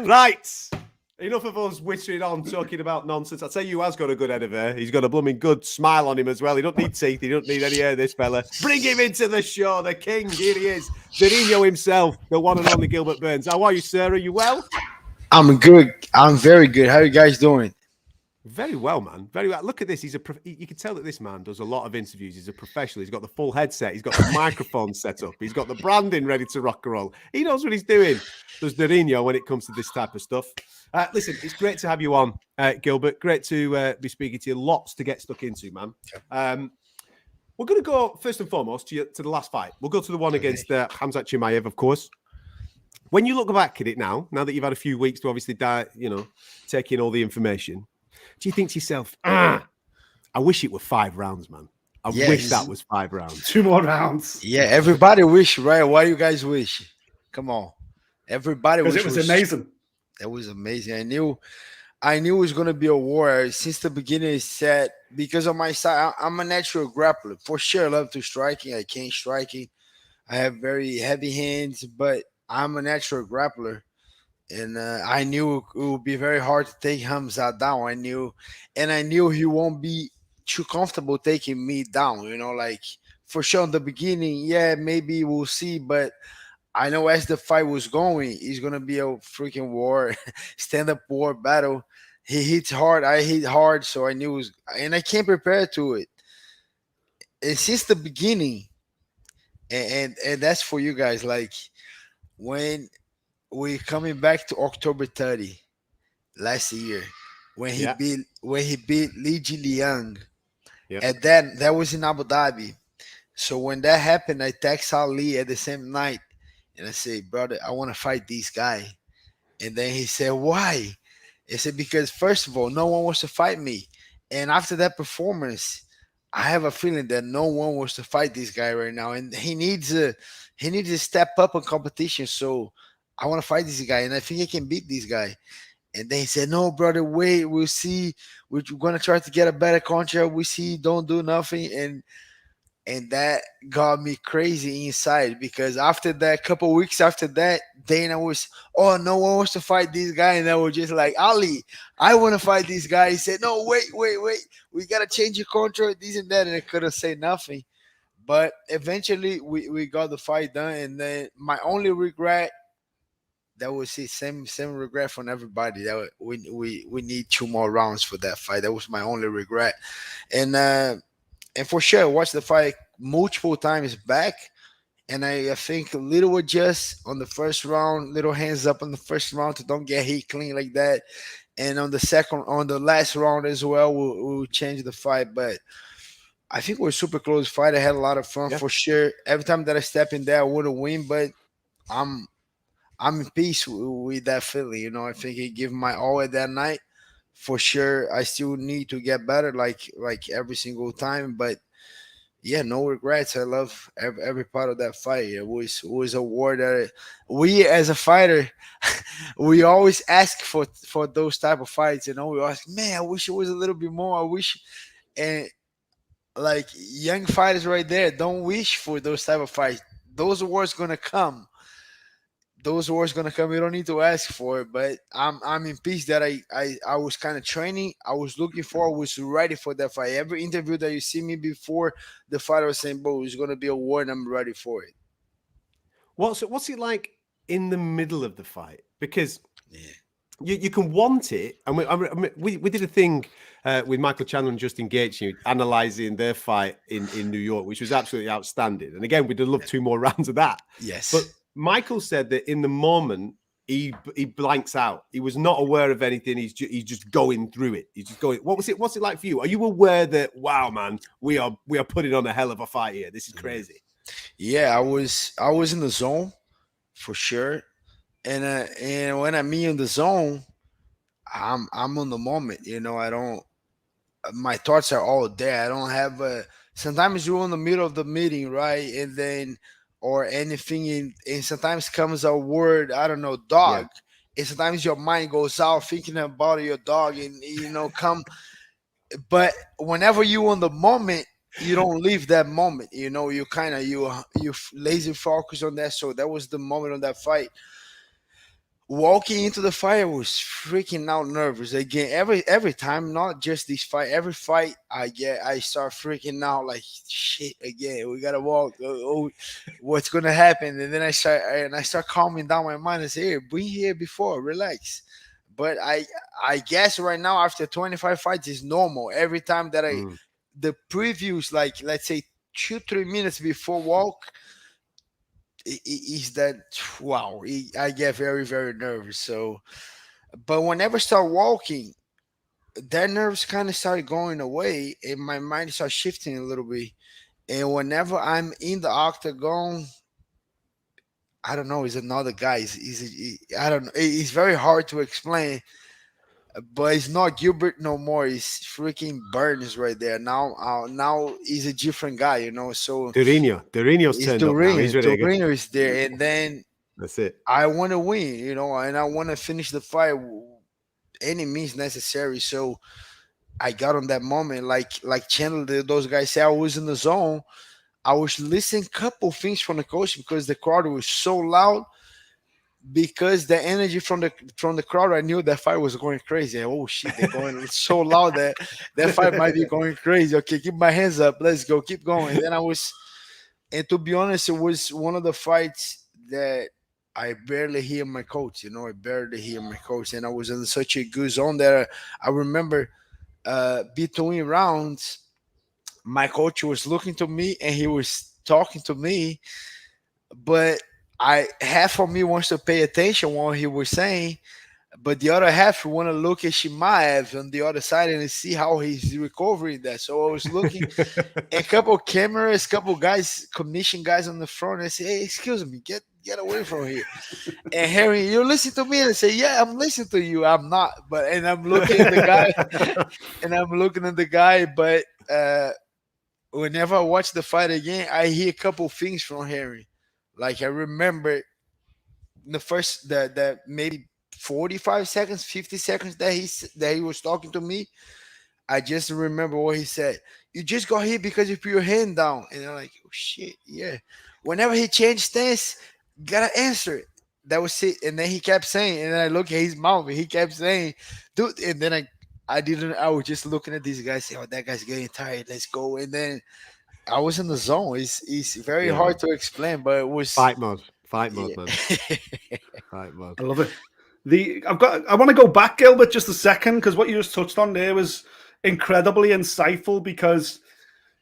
S1: Right. Enough of us whittering on, talking about nonsense. I'll tell you who has got a good head of hair. He's got a blooming good smile on him as well. He don't need teeth. He don't need any hair, this fella. Bring him into the show. The king. Here he is. Durinho himself. The one and only Gilbert Burns. How are you, sir? Are you well?
S4: I'm good. I'm very good. How are you guys doing?
S1: Very well, man. Very well. Look at this. You can tell that this man does a lot of interviews. He's a professional. He's got the full headset. He's got the microphone set up. He's got the branding ready to rock and roll. He knows what he's doing. Does Durinho when it comes to this type of stuff. Listen, it's great to have you on, Gilbert. Great to be speaking to you. Lots to get stuck into, man. We're going to go, first and foremost, to the last fight. We'll go to the one against Khamzat Chimaev, of course. When you look back at it now that you've had a few weeks to obviously, take in all the information, do you think to yourself, I wish it were 5 rounds, man. I wish that was 5 rounds.
S2: 2 more rounds.
S4: Yeah, everybody wish, right? Why do you guys wish? Come on. Everybody wish.
S2: Because it was amazing.
S4: That was amazing. I knew it was going to be a war. Since the beginning, I said, because of my side, I'm a natural grappler. For sure, I love to striking. I can't striking. I have very heavy hands, but I'm a natural grappler. And I knew it would be very hard to take Khamzat down. I knew he won't be too comfortable taking me down. Like for sure in the beginning, maybe we'll see. But I know as the fight was going, it's gonna be a freaking war, stand-up war battle. He hits hard, I hit hard, so I knew it was, and I came prepared to it. And since the beginning, and that's for you guys, like when we're coming back to October 30 last year when he beat Li Jiliang,
S1: Yep.
S4: And then that was in Abu Dhabi. So when that happened, I text Ali at the same night, and I say, brother, I want to fight this guy. And then he said, why? He said, because first of all, no one wants to fight me. And after that performance, I have a feeling that no one wants to fight this guy right now. And he needs to step up in competition. So I want to fight this guy. And I think I can beat this guy. And then he said, no, brother, wait, we'll see. We're going to try to get a better contract. We see, don't do nothing. And that got me crazy inside, because after that, couple weeks after that, Dana was, oh, no one wants to fight this guy. And I was just like, Ali, I want to fight this guy. He said, no, wait. We got to change your contract, this and that. And I couldn't say nothing. But eventually we got the fight done. And then my only regret, that was it, same regret from everybody, that we need 2 more rounds for that fight. That was my only regret. And for sure, I watched the fight multiple times back, and I think a little adjust on the first round, little hands up on the first round to don't get hit clean like that. And on the last round as well, we'll change the fight. But I think we're super close fight. I had a lot of fun for sure. Every time that I step in there, I want to win, but I'm in peace with that feeling. I think I give my all at that night. For sure, I still need to get better, like every single time. But yeah, no regrets. I love every part of that fight. It was a war that we, as a fighter, we always ask for those type of fights. We ask, man, I wish it was a little bit more. I wish, and like young fighters right there, don't wish for those type of fights. Those wars gonna come. Those wars gonna come. You don't need to ask for it. But I'm in peace that I was kind of training. I was looking for. I was ready for that fight. Every interview that you see me before the fight, I was saying, "Bro, it's gonna be a war, and I'm ready for it."
S1: What's it like in the middle of the fight? Because you can want it, and we did a thing with Michael Chandler and Justin Gaethje analyzing their fight in New York, which was absolutely outstanding. And again, we'd love 2 more rounds of that.
S4: Yes,
S1: but Michael said that in the moment he blanks out. He was not aware of anything. He's just going through it. He's just going. What's it like for you? Are you aware that, wow, man, we are putting on a hell of a fight here? This is crazy.
S4: Yeah, I was in the zone for sure. And when I'm in the zone, I'm on the moment. I don't. My thoughts are all there. I don't have a. Sometimes you're in the middle of the meeting, right, and then or anything, and sometimes comes a word. I don't know, dog. Yeah. And sometimes your mind goes out thinking about your dog, and come. But whenever you on the moment, you don't leave that moment. You kind of you laser focus on that. So that was the moment on that fight. Walking into the fight, I was freaking out nervous again. Every time, not just this fight. Every fight I start freaking out like shit again. We gotta walk. What's gonna happen? And then I start calming down my mind and say, "Hey, been here before. Relax." But I guess right now after 25 fights is normal. Every time that the previews, like let's say 2-3 minutes before walk. Is that wow? I get very, very nervous. So, but whenever I start walking, that nerves kind of started going away, and my mind starts shifting a little bit. And whenever I'm in the octagon, I don't know. It's another guy. I don't know. It's very hard to explain. But it's not Gilbert no more. It's freaking Burns right there. Now he's a different guy, So
S1: Durinho's turned up now. He's really good.
S4: Durinho is there, and then
S1: that's it.
S4: I want to win, and I want to finish the fight any means necessary. So I got on that moment, like Chandler, those guys say, I was in the zone. I was listening couple things from the coach because the crowd was so loud. Because the energy from the crowd, I knew that fight was going crazy. Oh shit, they're going so loud that fight might be going crazy. Okay, keep my hands up. Let's go, keep going. And and to be honest, it was one of the fights that I barely hear my coach. I barely hear my coach, and I was in such a good zone that I remember between rounds, my coach was looking to me and he was talking to me, but half of me wants to pay attention what he was saying, but the other half want to look at Chimaev on the other side and see how he's recovering that. So I was looking a couple cameras, couple guys, commission guys on the front. And I say, hey, excuse me, get away from here. And Harry, you listen to me? And I say, yeah, I'm listening to you. I'm not, and I'm looking at the guy, but whenever I watch the fight again, I hear a couple things from Harry. Like I remember the first that maybe 45 seconds, 50 seconds that he was talking to me. I just remember what he said. You just got hit because you put your hand down. And I'm like, oh shit, yeah. Whenever he changed stance, gotta answer it. That was it. And then he kept saying, and then I look at his mouth and he kept saying, dude, and then I was just looking at these guys saying, oh, that guy's getting tired. Let's go. And then I was in the zone. It's very hard to explain, but it was
S1: fight mode, man. Fight mode.
S2: I love it. I want to go back, Gilbert, just a second, because what you just touched on there was incredibly insightful, because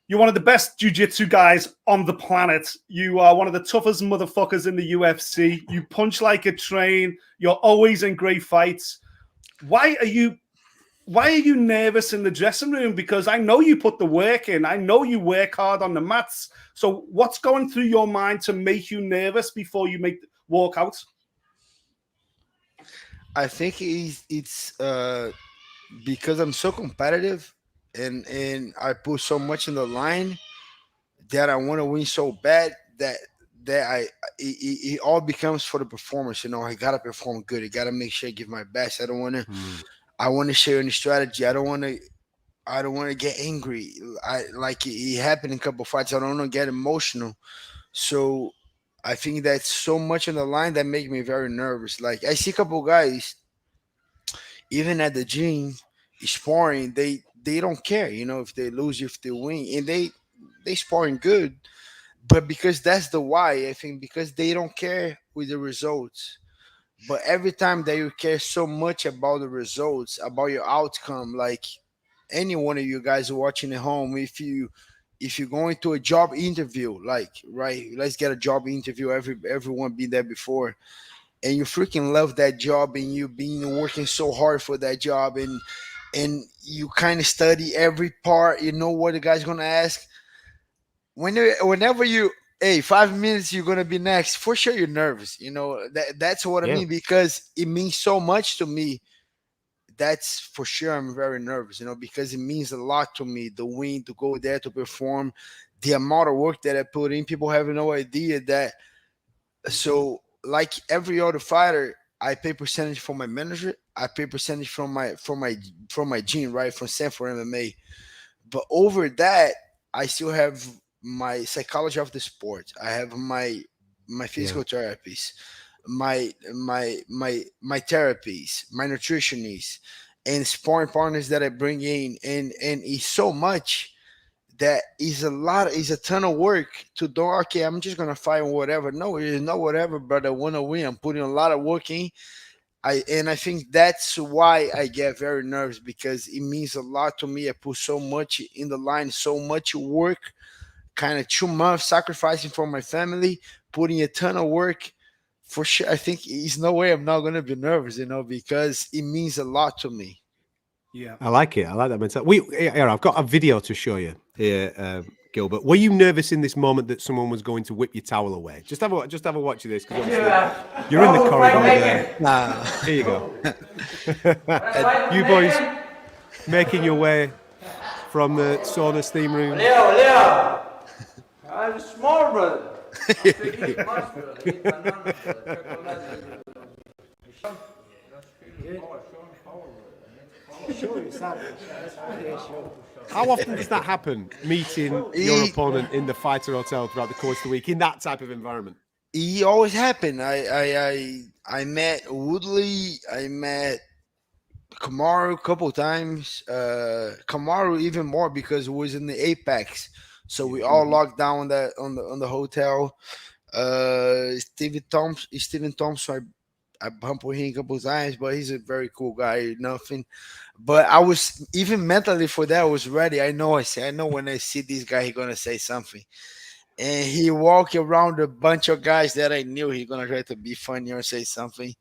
S2: you're one of the best jiu-jitsu guys on the planet. You are one of the toughest motherfuckers in the UFC. You punch like a train. You're always in great fights. Why are you nervous in the dressing room? Because I know you put the work in. I know you work hard on the mats. So what's going through your mind to make you nervous before you walk out?
S4: I think it's because I'm so competitive and I put so much in the line that I want to win so bad that it all becomes for the performance. You know, I gotta perform good. I gotta make sure I give my best. I don't want to. I want to share any strategy. I don't want to get angry. It happened in a couple of fights. I don't want to get emotional. So I think that's so much on the line that make me very nervous. Like I see a couple guys, even at the gym, sparring, they don't care, you know, if they lose, if they win, and they sparring good. But because that's the why, I think, because they don't care with the results. But every time that you care so much about the results, about your outcome, like any one of you guys watching at home, if you're going to a job interview, like, right, let's get a job interview, everyone been there before, and you freaking love that job and you've been working so hard for that job, and you kind of study every part, you know what the guy's gonna ask. Whenever you, hey, 5 minutes you're gonna be next, for sure you're nervous, you know. That's what I mean, because it means so much to me. That's for sure. I'm very nervous, you know, because it means a lot to me. The win, to go there to perform, the amount of work that I put in. People have no idea that. So, like every other fighter, I pay percentage from my manager. I pay percentage from my gym, right, from Sanford MMA. But over that, I still have my psychology of the sport. I have my physical therapies, my therapies, my nutritionists, and sparring partners that I bring in, and it's so much that is a ton of work to do. Okay, I'm just gonna fight whatever. No, it is not whatever, but I want to win. I'm putting a lot of work in. I think that's why I get very nervous, because it means a lot to me. I put so much in the line, so much work, kind of 2 months sacrificing for my family, putting a ton of work. For sure, I think there's no way I'm not going to be nervous, you know, because it means a lot to me.
S1: Yeah, I like it. I like that mentality. Here, I've got a video to show you here, Gilbert. Were you nervous in this moment that someone was going to whip your towel away? Just have a watch of this, because you're in the corridor there. Here you go. You boys making your way from the sauna steam room.
S5: Leo, I'm small, brother.
S1: How often does that happen, meeting your opponent in the fighter hotel throughout the course of the week in that type of environment?
S4: It always happened. I met Woodley, I met Kamaru a couple times. Kamaru even more, because it was in the Apex, so we all locked down on the hotel. Stephen Thompson, I bumped with him a couple times, but he's a very cool guy. Nothing, but I was, even mentally for that, I was ready. I know when I see this guy, he's gonna say something. And he walked around a bunch of guys that I knew he's gonna try to be funny or say something.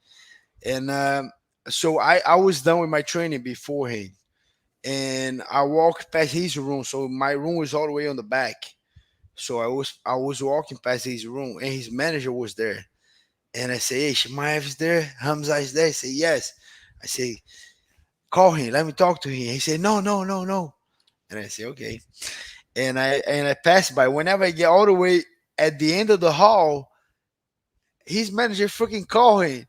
S4: And so I was done with my training beforehand, and I walked past his room. So my room was all the way on the back. So I was walking past his room, and his manager was there. And I say, "Hey, Shemaev is there? Hamza is there?" I say, "Yes." I say, "Call him. Let me talk to him." He said, "No, no, no, no." And I say, "Okay." And I pass by. Whenever I get all the way at the end of the hall, his manager freaking call him.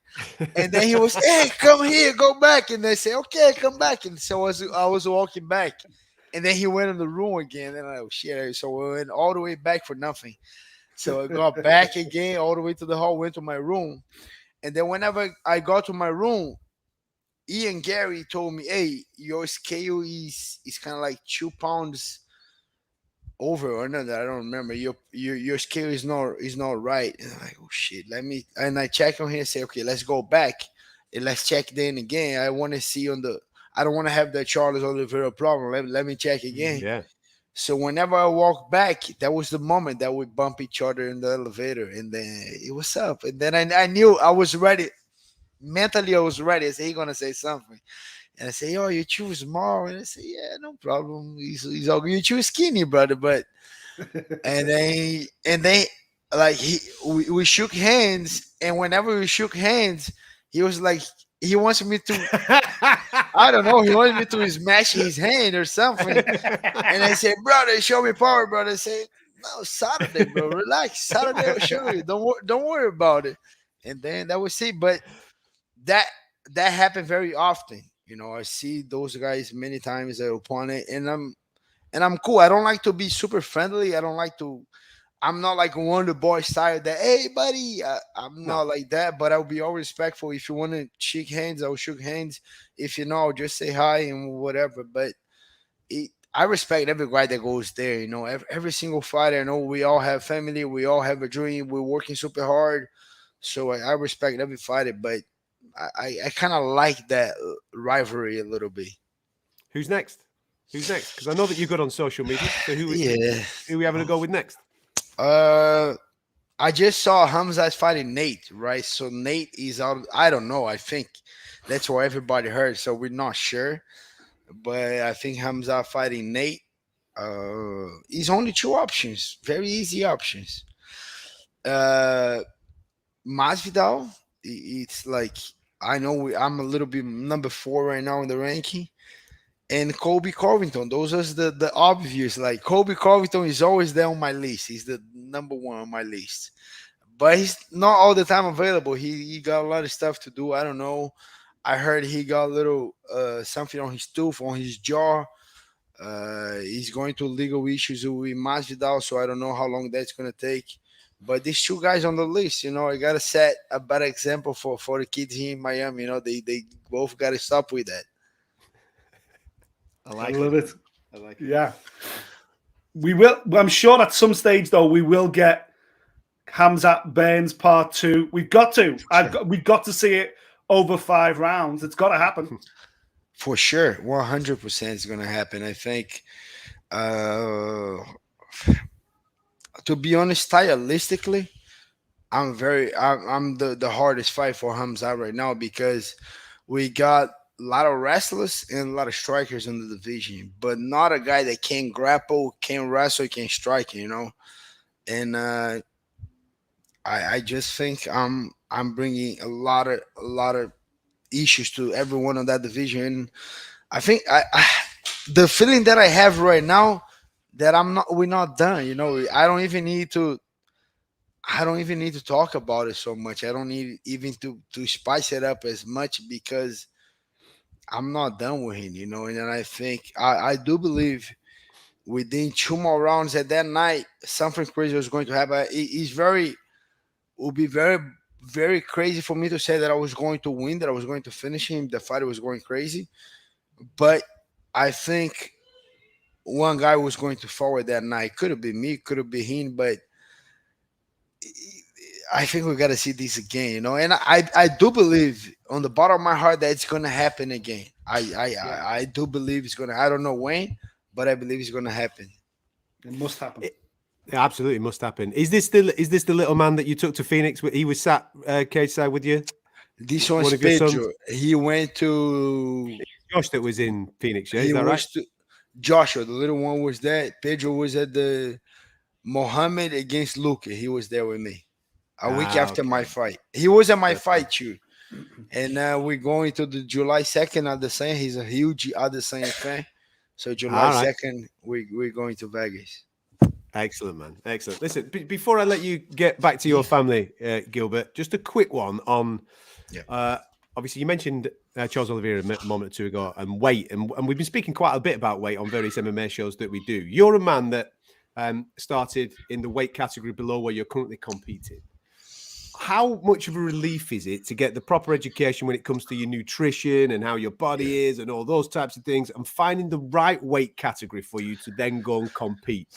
S4: And then he was, "Hey, come here, go back." And they say, "Okay, come back." And so I was walking back. And then he went in the room again. And I was, shit. So we went all the way back for nothing. So I got back again all the way to the hall, went to my room. And then whenever I got to my room, Ian Gary told me, "Hey, your scale is kind of like 2 pounds over or not. I don't remember. Your scale is not right." And I'm like, "Oh shit, let me." And I check on here and say, "Okay, let's go back and let's check then again. I want to see on the. I don't want to have that Charles Oliveira problem. Let me check again."
S1: Yeah.
S4: So whenever I walk back, that was the moment that we bump each other in the elevator, and then it was up. And then I knew I was ready. Mentally, I was ready. I said, "He's gonna say something." And I say, "Oh, you too small." And I say, "Yeah, no problem. He's all good. You too skinny, brother." But and then like we shook hands, and whenever we shook hands, he was like, he wants me to, I don't know, he wanted me to smash his hand or something. And I said, "Brother, show me power, brother." I said, "No, Saturday, bro. Relax. Saturday I'll show you. Don't worry about it." And then that was it. But that happened very often. You know, I see those guys many times at opponent, and I'm cool. I don't like to be super friendly. I'm not like one of the boys style that, "Hey, buddy," I'm not like that, but I'll be all respectful. If you want to shake hands, I'll shake hands. If you know, I'll just say hi and whatever. But I respect every guy that goes there. You know, every single fighter. I know we all have family. We all have a dream. We're working super hard. So I respect every fighter, but I kind of like that rivalry a little bit.
S1: Who's next? Because I know that you're good on social media. So who are we having to go with next?
S4: I just saw Hamza's fighting Nate, right? So Nate is out. I don't know. I think that's what everybody heard. So we're not sure, but I think Hamza fighting Nate. He's only 2 options, very easy options. Masvidal. It's like, I know I'm a little bit number 4 right now in the ranking. And Colby Covington. Those are the obvious. Like, Colby Covington is always there on my list. He's the number 1 on my list. But he's not all the time available. He got a lot of stuff to do. I don't know. I heard he got a little something on his tooth, on his jaw. He's going to legal issues with Masvidal, so I don't know how long that's going to take. But these 2 guys on the list, you know, I got to set a better example for the kids here in Miami. You know, they both got to stop with that.
S2: I love it. I like it. Yeah. We will. I'm sure at some stage, though, we will get Khamzat Burns Part 2. We've got to. We've got to see it over 5 rounds. It's got to happen.
S4: For sure. 100% is going to happen. I think, to be honest, stylistically, I'm the hardest fight for Hamza right now, because we got a lot of wrestlers and a lot of strikers in the division, but not a guy that can grapple, can wrestle, can strike, you know. And I just think I'm bringing a lot of issues to everyone on that division. I think the feeling that I have right now that we're not done. You know, I don't even need to talk about it so much. I don't need even to spice it up as much, because I'm not done with him, you know. And I think I do believe within 2 more rounds at that night, something crazy was going to happen. It would be very, very crazy for me to say that I was going to win, that I was going to finish him. The fight was going crazy. But I think one guy was going to forward that night. Could have been me, could have been him, but I think we got to see this again, you know. And I do believe on the bottom of my heart that it's going to happen again. I do believe it's going to. I don't know when, but I believe it's going to happen.
S2: It must happen.
S1: It absolutely must happen. Is this the little man that you took to Phoenix? He was sat cage side with you.
S4: This one's Pedro. He went to
S1: Josh that was in Phoenix. Yeah,
S4: he
S1: is that
S4: was
S1: right?
S4: to Joshua. The little one was that. Pedro was at the Mohammed against Luke. He was there with me a week after my fight. He was at my fight too. And now we're going to the July 2nd at the same. He's a huge Adesanya fan. So July 2nd, we're going to Vegas.
S1: Excellent, man. Excellent. Listen, before I let you get back to your family, Gilbert, just a quick one on. Obviously, you mentioned Charles Oliveira a moment or two ago and weight, and we've been speaking quite a bit about weight on various MMA shows that we do. You're a man that started in the weight category below where you're currently competing. How much of a relief is it to get the proper education when it comes to your nutrition and how your body is and all those types of things, and finding the right weight category for you to then go and compete?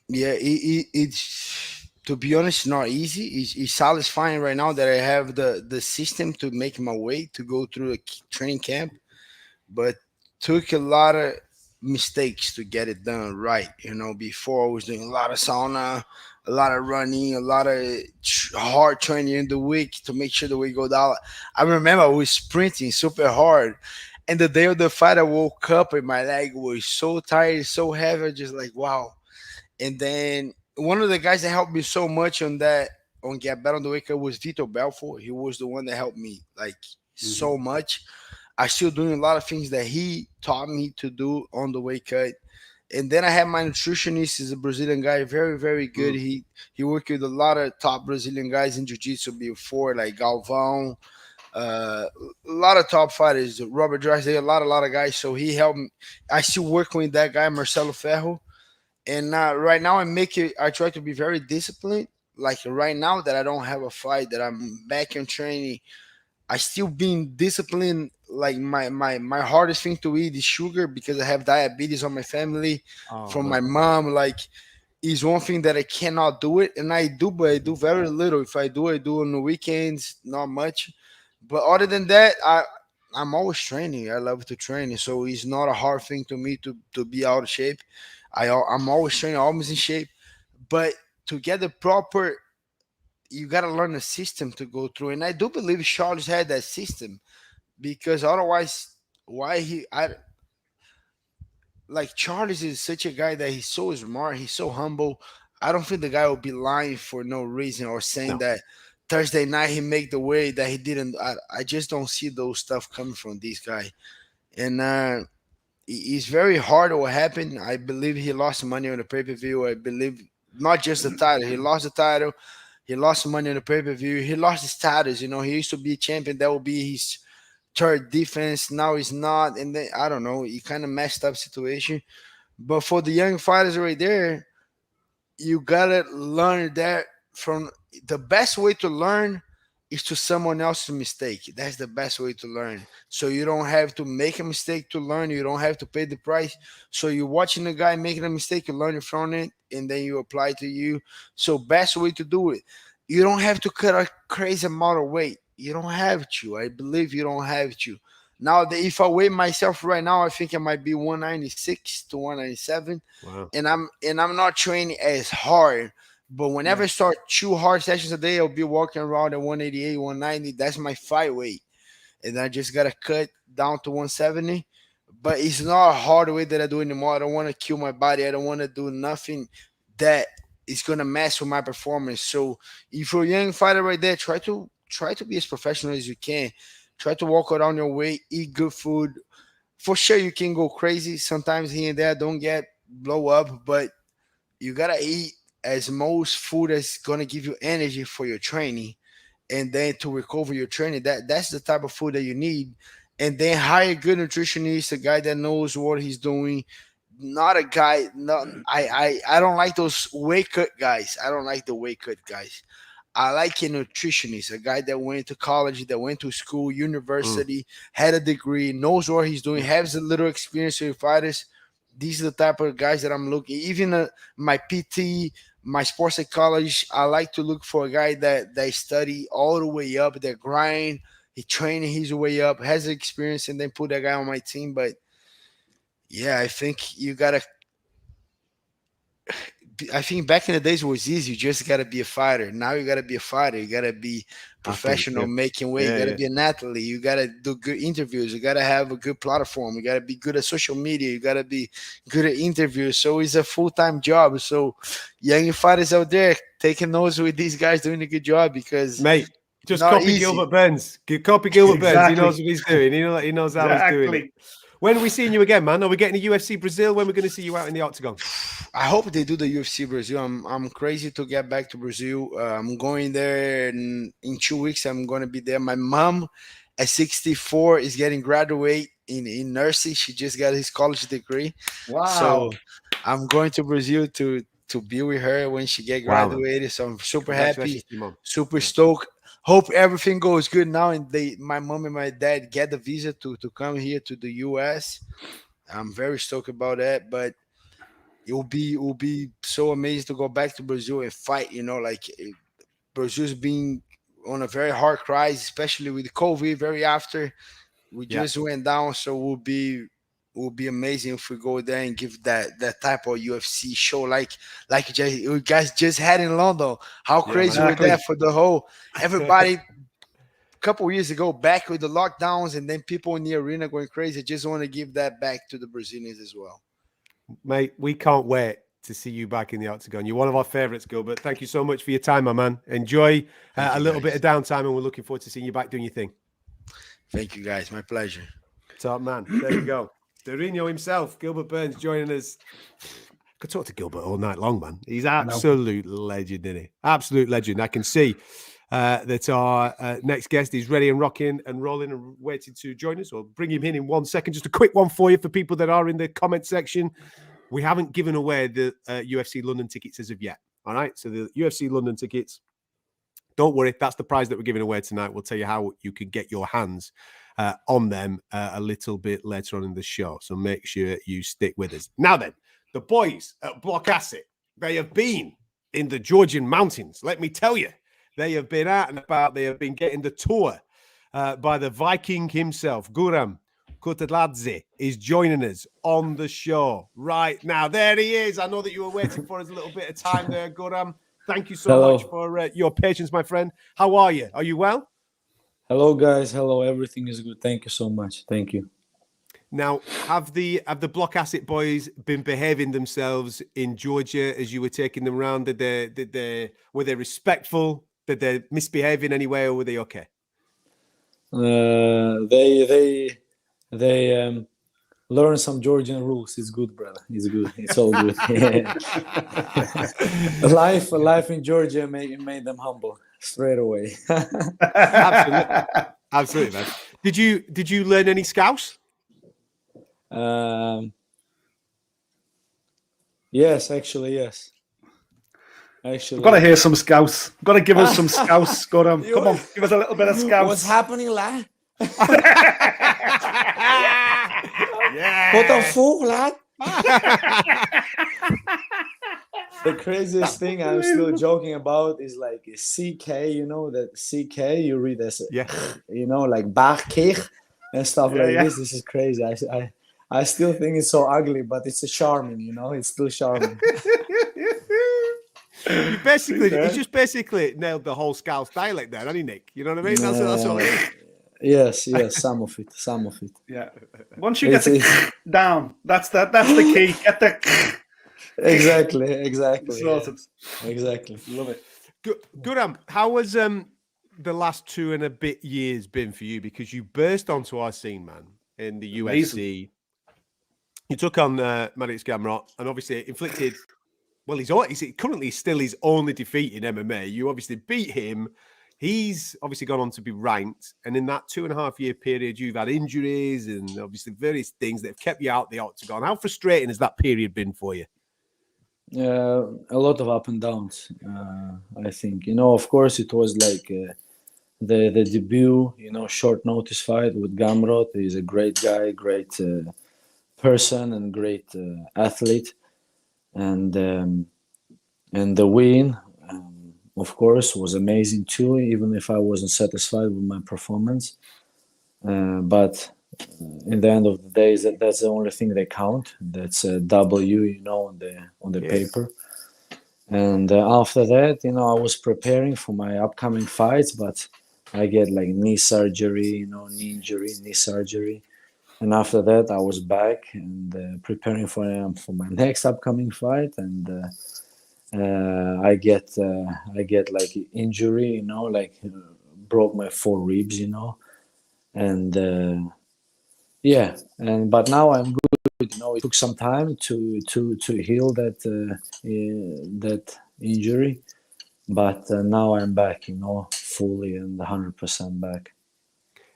S4: Yeah, it's, to be honest, not easy. It's satisfying right now that I have the system to make my way to go through a training camp, but took a lot of mistakes to get it done right. Before I was doing a lot of sauna, a lot of running, a lot of hard training in the week to make sure the weight go down. I remember I was sprinting super hard, and the day of the fight, I woke up and my leg was so tired, so heavy, just like, wow. And then one of the guys that helped me so much on get better on the weight cut was Vito Belfort. He was the one that helped me so much. I still doing a lot of things that he taught me to do on the weight cut. And then I have my nutritionist. He's a Brazilian guy, very, very good. He worked with a lot of top Brazilian guys in jiu-jitsu before, like Galvão, a lot of top fighters, Robert Drysdale, a lot of guys. So he helped me. I still work with that guy, Marcelo Ferro. And right now I try to be very disciplined. Like right now that I don't have a fight, that I'm back in training, I still being disciplined. Like my hardest thing to eat is sugar because I have diabetes on my family from my mom. Like, is one thing that I cannot do it, and I do, but I do very little. If I do on the weekends, not much. But other than that, I'm always training. I love to train, so it's not a hard thing to me to be out of shape. I'm always training, always in shape. But to get the proper, you got to learn a system to go through. And I do believe Charles had that system, because otherwise, Charles is such a guy that he's so smart, he's so humble. I don't think the guy will be lying for no reason or saying that Thursday night he made the way that he didn't. I just don't see those stuff coming from this guy. And it's very hard what happened. I believe he lost money on the pay-per-view. I believe not just the title. He lost the title. He lost money on the pay-per-view. He lost his status. He used to be a champion. That will be his third defense. Now he's not. And then, I don't know. He kind of messed up situation. But for the young fighters right there, you got to learn that from the best way to learn is to someone else's mistake. That's the best way to learn. So you don't have to make a mistake to learn. You don't have to pay the price. So you're watching a guy making a mistake, you learn from it, and then you apply to you. So best way to do it. You don't have to cut a crazy amount of weight. You don't have to. I believe you don't have to. Now, if I weigh myself right now, I think I might be 196 to 197.
S1: Wow.
S4: And I'm not training as hard. But whenever I start 2 hard sessions a day, I'll be walking around at 188, 190. That's my fight weight. And I just got to cut down to 170. But it's not a hard way that I do anymore. I don't want to kill my body. I don't want to do nothing that is going to mess with my performance. So if you're a young fighter right there, try to be as professional as you can. Try to walk around your way, eat good food. For sure, you can go crazy. Sometimes here and there, don't get blow up. But you got to eat as most food is going to give you energy for your training, and then to recover your training, that's the type of food that you need. And then hire a good nutritionist, a guy that knows what he's doing, not a guy. I don't like those weight cut guys. I don't like the weight cut guys. I like a nutritionist, a guy that went to college, that went to school, university, had a degree, knows what he's doing, has a little experience with fighters. These are the type of guys that I'm looking. Even my PT, my sports psychologist, I like to look for a guy that they study all the way up, that grind, he training his way up, has experience, and then put that guy on my team. But yeah, I think you gotta I think back in the days it was easy. You just got to be a fighter. Now you got to be a fighter. You got to be professional, making weight. You got to be an athlete. You got to do good interviews. You got to have a good platform. You got to be good at social media. You got to be good at interviews. So it's a full-time job. So young fighters out there taking notes with these guys doing a good job, because
S1: just copy Gilbert Burns. Copy Gilbert Burns. He knows what he's doing. He knows how he's doing it. When are we seeing you again, man? Are we getting a UFC Brazil? When are we going to see you out in the octagon?
S4: I hope they do the UFC Brazil. I'm crazy to get back to Brazil. I'm going there in 2 weeks. I'm going to be there. My mom at 64 is getting graduate in nursing. She just got his college degree.
S2: Wow.
S4: So I'm going to Brazil to be with her when she get graduated. So I'm super happy, super stoked. Hope everything goes good now, and my mom and my dad get the visa to come here to the US. I'm very stoked about that, but it will be so amazing to go back to Brazil and fight. Like Brazil's being on a very hard crisis, especially with COVID. Very after we just went down, so it will be amazing if we go there and give that type of UFC show like you guys just had in London. How crazy was that for the whole everybody? A couple of years ago, back with the lockdowns, and then people in the arena going crazy. I just want to give that back to the Brazilians as well.
S1: Mate, we can't wait to see you back in the octagon. You're one of our favorites, Gilbert. Thank you so much for your time, my man. Enjoy a little bit of downtime, and we're looking forward to seeing you back doing your thing.
S4: Thank you, guys. My pleasure.
S1: Top man. There you go. Durinho himself, Gilbert Burns, joining us. I could talk to Gilbert all night long, man. He's absolute legend, isn't he? Absolute legend. I can see that our next guest is ready and rocking and rolling and waiting to join us. I'll bring him in 1 second. Just a quick one for you for people that are in the comment section. We haven't given away the UFC London tickets as of yet. All right. So the UFC London tickets, don't worry. That's the prize that we're giving away tonight. We'll tell you how you can get your hands on them a little bit later on in the show. So make sure you stick with us. Now then, the boys at BLOCKPARTY, they have been in the Georgian mountains. Let me tell you, they have been out and about. They have been getting the tour by the Viking himself. Guram Kutateladze is joining us on the show right now. There he is. I know that you were waiting for us a little bit of time there, Guram. Thank you so much for your patience, my friend. How are you? Are you well?
S6: Hello, guys. Hello. Everything is good. Thank you so much. Thank you.
S1: Now, have the BLOCKPARTY boys been behaving themselves in Georgia as you were taking them around? Were they respectful? Did they misbehave in any way, or were they okay?
S6: They learn some Georgian rules. It's good, brother. It's good. It's all good. Life in Georgia made them humble straight away.
S1: Absolutely, man. Did you learn any Scouse?
S6: Yes, actually, yes.
S2: We've got to hear some Scouse. We've got to give us some Scouse. Come on, give us a little bit of Scouse.
S6: What's happening, lad?
S1: Yeah.
S6: What the fuck, lad? The craziest thing I'm still joking about is like CK, that CK you read as like Bachkich and stuff like this. This is crazy. I still think it's so ugly, but it's a charming, it's still charming.
S1: You just basically nailed the whole Scouse dialect there, haven't you, Nick? You know what I mean? That's all it is.
S6: Yes, some of it.
S2: Yeah. Once you get the down, that's the key. Get the
S6: exactly.
S2: Sorted.
S6: Yeah. Exactly.
S2: Love it.
S1: Guram, how has the last 2 and a bit years been for you? Because you burst onto our scene, man, in the UFC. Amazing. You took on Maddox Gamrot and obviously inflicted. Well, he's currently still his only defeat in MMA. You obviously beat him. He's obviously gone on to be ranked. And in that 2.5 year period, you've had injuries and obviously various things that have kept you out the octagon. How frustrating has that period been for you?
S6: A lot of up and downs, I think. Of course, it was like the debut, short notice fight with Gamrot. He's a great guy, great person and great athlete. And the win, of course, was amazing too, even if I wasn't satisfied with my performance. But in the end of the day, that's the only thing that count. That's a W, on the paper. And after that, you know, I was preparing for my upcoming fights, but I get like knee surgery, you know, knee injury, knee surgery. And after that, I was back and preparing for my next upcoming fight. And I get like injury, you know, like broke my 4 ribs, you know. And yeah, but now I'm good. You know, it took some time to heal that injury, but now I'm back. You know, fully and 100% back.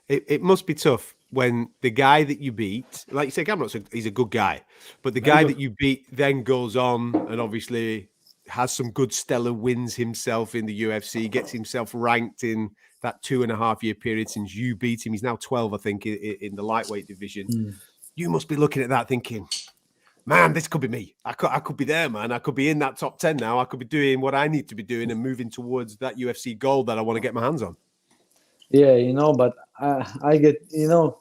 S1: It must be tough when the guy that you beat, like you say, he's a good guy, but the guy that you beat then goes on and obviously has some good stellar wins himself in the UFC, gets himself ranked in that 2.5-year period since you beat him. He's now 12, I think, in the lightweight division. You must be looking at that thinking, man, this could be me. I could be there, man. I could be in that top 10 now. I could be doing what I need to be doing and moving towards that UFC goal that I want to get my hands on.
S6: Yeah, you know, but I get, you know,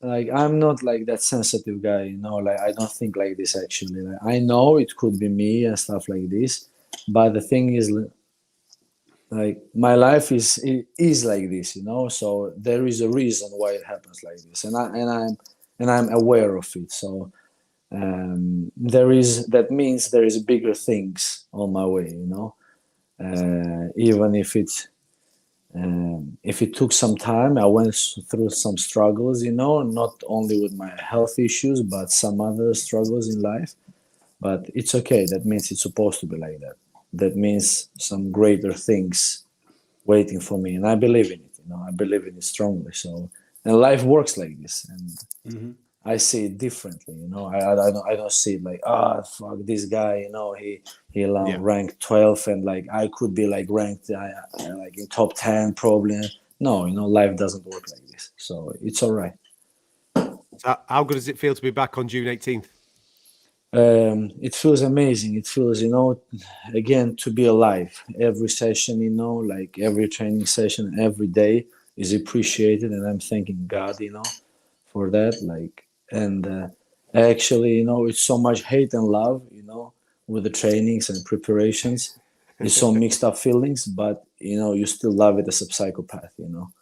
S6: like I'm not like that sensitive guy, you know, like I don't think like this actually. Like, I know it could be me and stuff like this, but the thing is, like my life is like this, you know, so there is a reason why it happens like this, and I'm aware of it. So that means there is bigger things on my way, you know, even if it took some time. I went through some struggles, you know, not only with my health issues, but some other struggles in life. But it's okay. That means it's supposed to be like that. That means some greater things waiting for me. And I believe in it, you know, I believe in it strongly. So, and life works like this. And I see it differently, you know. I don't see it like, fuck this guy, you know, he ranked 12 and like I could be like ranked like in top 10 probably. No, you know, life doesn't work like this. So it's all right.
S1: So how good does it feel to be back on June 18th?
S6: It feels amazing. It feels, you know, again, to be alive. Every session, you know, like every training session, every day is appreciated. And I'm thanking God, you know, for that. Like, and actually, you know, it's so much hate and love, you know, with the trainings and preparations. It's so mixed up feelings, but, you know, you still love it as a psychopath, you know.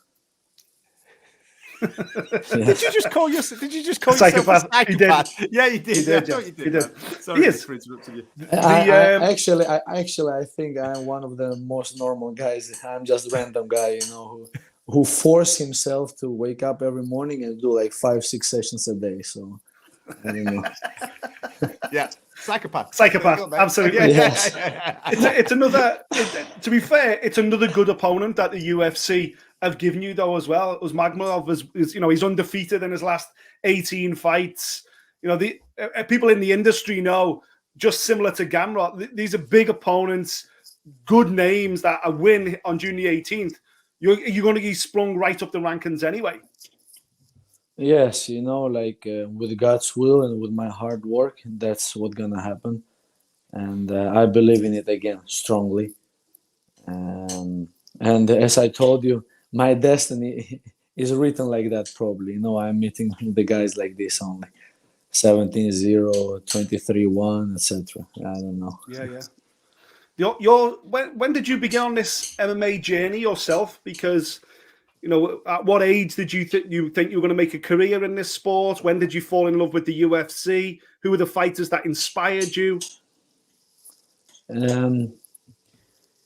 S1: Did you just call yourself a psychopath? Yeah, you did. I thought you did. Sorry for interrupting you.
S6: I think I'm one of the most normal guys. I'm just a random guy, you know, who force himself to wake up every morning and do like 5-6 sessions a day. So, I don't know.
S1: Yeah, psychopath,
S2: absolutely.
S6: Yes.
S2: It's another. To be fair, it's another good opponent that the UFC have given you though as well. Usmagulov is, you know, he's undefeated in his last 18 fights. You know, the people in the industry know, just similar to Gamrot, these are big opponents, good names that a win on June the 18th. You're going to get sprung right up the rankings anyway.
S6: Yes, you know, like with God's will and with my hard work, that's what's gonna happen, and I believe in it again strongly. And as I told you, my destiny is written like that. Probably, you know, I'm meeting the guys like this only 17-0, 23-1, etc. I don't know.
S2: Yeah. When did you begin on this MMA journey yourself? Because, you know, at what age did you think you were going to make a career in this sport? When did you fall in love with the UFC? Who were the fighters that inspired you?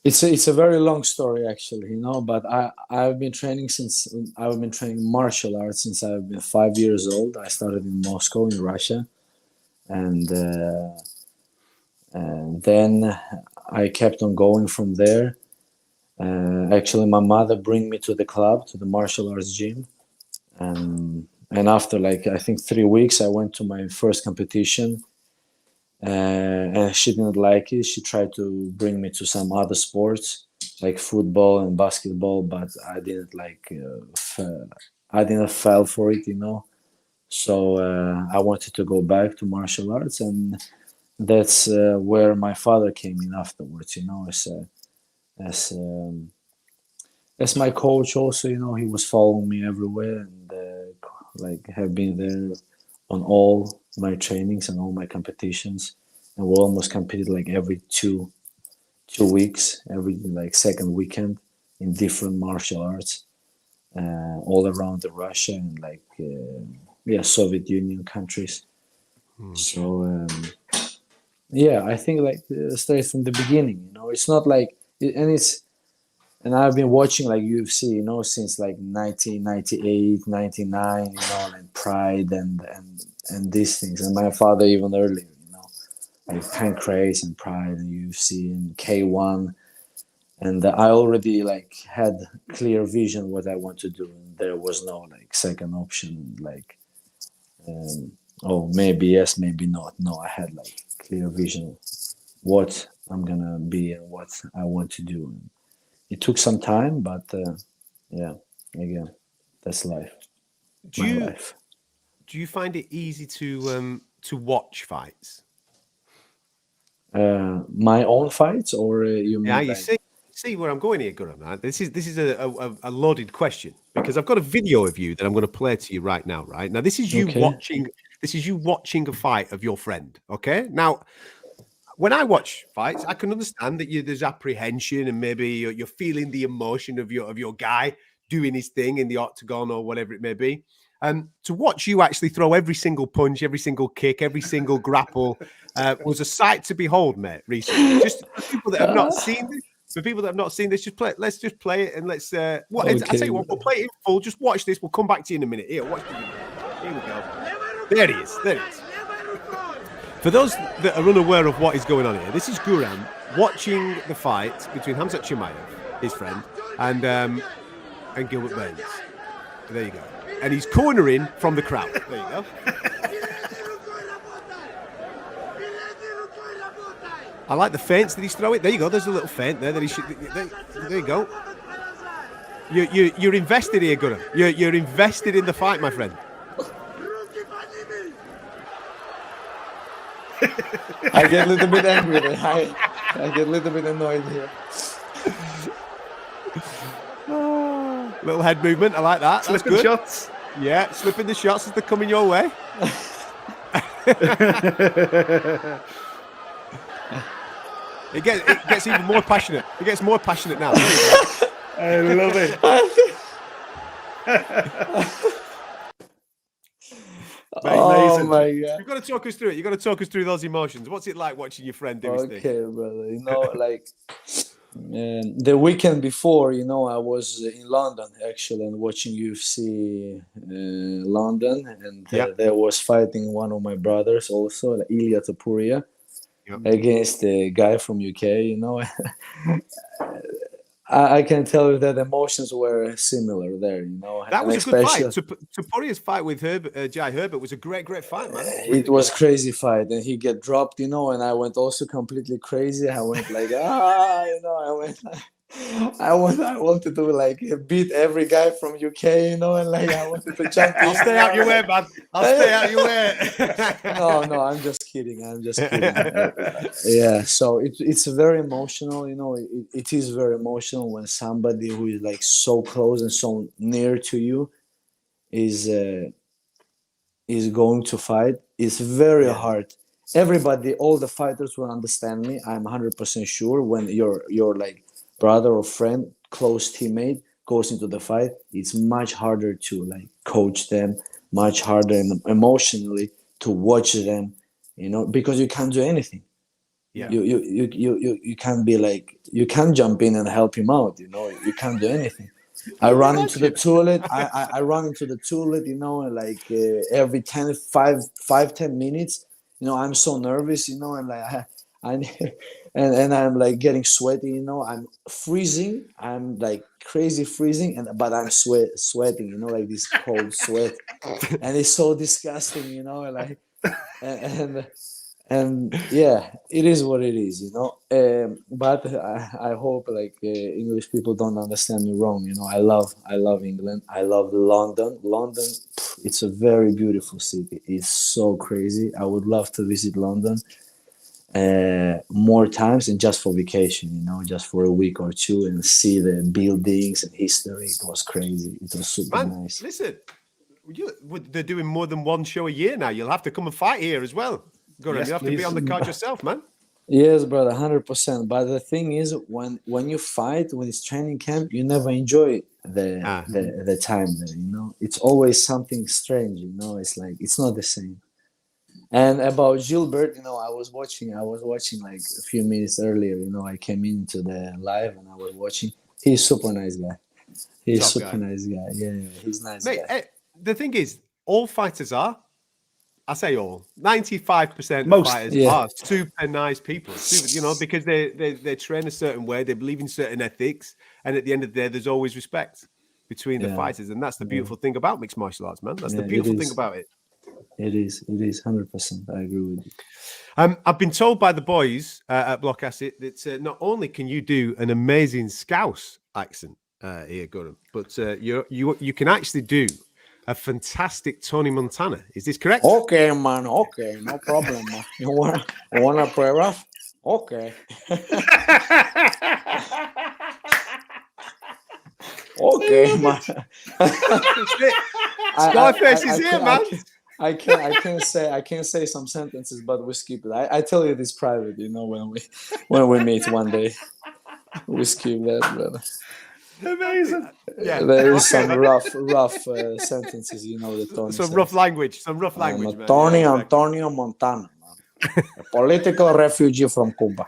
S6: It's a very long story actually, you know, but I've been training martial arts since I've been 5 years old. I started in Moscow in Russia, and then I kept on going from there. Actually, my mother bring me to the club, to the martial arts gym, and after like I think 3 weeks, I went to my first competition. And she didn't like it. She tried to bring me to some other sports like football and basketball, but I didn't like. I didn't fall for it, you know. So I wanted to go back to martial arts, and that's where my father came in afterwards, you know, as my coach. Also, you know, he was following me everywhere, and like have been there on all my trainings and all my competitions, and we almost competed like every 2 2 weeks, every like second weekend in different martial arts all around Russia and like Soviet Union countries. So yeah, I think like straight from the beginning, you know, it's not like and I've been watching like UFC, you know, since like 1998, 99, you know, and Pride and these things, and my father even earlier, you know, like Pancrase and Pride and UFC and K1, and I already like had clear vision what I want to do, and there was no like second option, like oh maybe yes, maybe not. No, I had like clear vision what I'm gonna be and what I want to do. It took some time, but yeah, again, that's life.
S1: Do you find it easy to watch fights?
S6: My own fights, or you mean?
S1: Yeah, you see where I'm going here, Guram. This is a loaded question, because I've got a video of you that I'm going to play to you right now. Right now, this is you watching. This is you watching a fight of your friend. Okay, now. When I watch fights, I can understand that there's apprehension and maybe you're feeling the emotion of your guy doing his thing in the octagon or whatever it may be. To watch you actually throw every single punch, every single kick, every single grapple was a sight to behold, mate. Recently, just for people that have not seen this, just play. Let's just play it and let's. I tell you what, we'll play it in full. Just watch this. We'll come back to you in a minute. Here, watch the video. Here we go. There he is. There he is. For those that are unaware of what is going on here, this is Guram watching the fight between Khamzat Chimaev, his friend, and Gilbert Burns. There you go. And he's cornering from the crowd. There you go. I like the feints that he's throwing. There you go. There's a little feint there that he should. There you go. You're invested here, Guram. You're invested in the fight, my friend.
S6: I get a little bit angry. I get a little bit annoyed here.
S1: Little head movement. I like that. That's
S2: slipping
S1: good.
S2: Shots.
S1: Yeah, slipping the shots as they're coming your way. It gets even more passionate. It gets more passionate now.
S2: I love it.
S6: Oh my God!
S1: You've got to talk us through it. You've got to talk us through those emotions. What's it like watching your friend do his thing?
S6: Okay, brother. You know, like the weekend before, you know, I was in London actually and watching UFC London, and there was fighting one of my brothers also, like Ilya Topuria, against a guy from UK. You know, I can tell you that emotions were similar there, you know.
S1: That was a good fight. Topuria's fight with Jai Herbert was a great fight, man.
S6: It was crazy fight, and he get dropped, you know, and I went also completely crazy. I went like, you know, I wanted to like beat every guy from UK, you know, and like I wanted to jump.
S1: I'll stay out your way, man. I'll stay out your way.
S6: No, I'm just kidding. Yeah, so it's very emotional, you know. It is very emotional when somebody who is like so close and so near to you is going to fight. It's very hard. Everybody, all the fighters will understand me. I'm 100% sure when you're like brother or friend, close teammate goes into the fight, it's much harder to like coach them, much harder emotionally to watch them, you know, because you can't do anything. Yeah. You can't be like, you can't jump in and help him out, you know, you can't do anything. I run into the toilet. I run into the toilet, you know, and like every 10 minutes, you know, I'm so nervous, you know, and like and I'm like getting sweaty, you know, I'm freezing, I'm like crazy freezing, but I'm sweating, you know, like this cold sweat, and it's so disgusting, you know, like and yeah, it is what it is, you know. But I hope like English people don't understand me wrong, you know. I love England. I love London. London, it's a very beautiful city. It's so crazy. I would love to visit London more times, and just for vacation, you know, just for a week or two and see the buildings and history. It was crazy. It was super nice.
S1: Listen, they're doing more than one show a year now. You'll have to come and fight here as well. Guram, you have to be on the card yourself, man.
S6: Yes, brother, 100%. But the thing is, when you fight when it's training camp, you never enjoy the time there. You know, it's always something strange. You know, it's like it's not the same. And about Gilbert, you know, I was watching like a few minutes earlier. You know, I came into the live and I was watching. He's super nice guy. He's super nice guy. Yeah, he's nice guy.
S1: The thing is, all fighters are. I say all. 95% of fighters are super nice people. You know, because they train a certain way, they believe in certain ethics, and at the end of the day, there's always respect between the fighters, and that's the beautiful thing about mixed martial arts, man. That's the beautiful thing about it.
S6: It is 100%. I agree with you.
S1: I've been told by the boys at Block Acid that not only can you do an amazing Scouse accent here, Guram, but you can actually do a fantastic Tony Montana. Is this correct?
S6: Okay, man. Okay, no problem, man. You wanna play rough? Okay. Okay, man.
S1: Scarface is here, man.
S6: I can't say some sentences, but we skip it. I tell you this private, you know, when we meet one day, we skip that, brother.
S2: Amazing.
S6: Yeah, there is some rough sentences, you know. The Tony
S1: some rough language, man.
S6: Tony Antonio Montana, man. A political refugee from Cuba.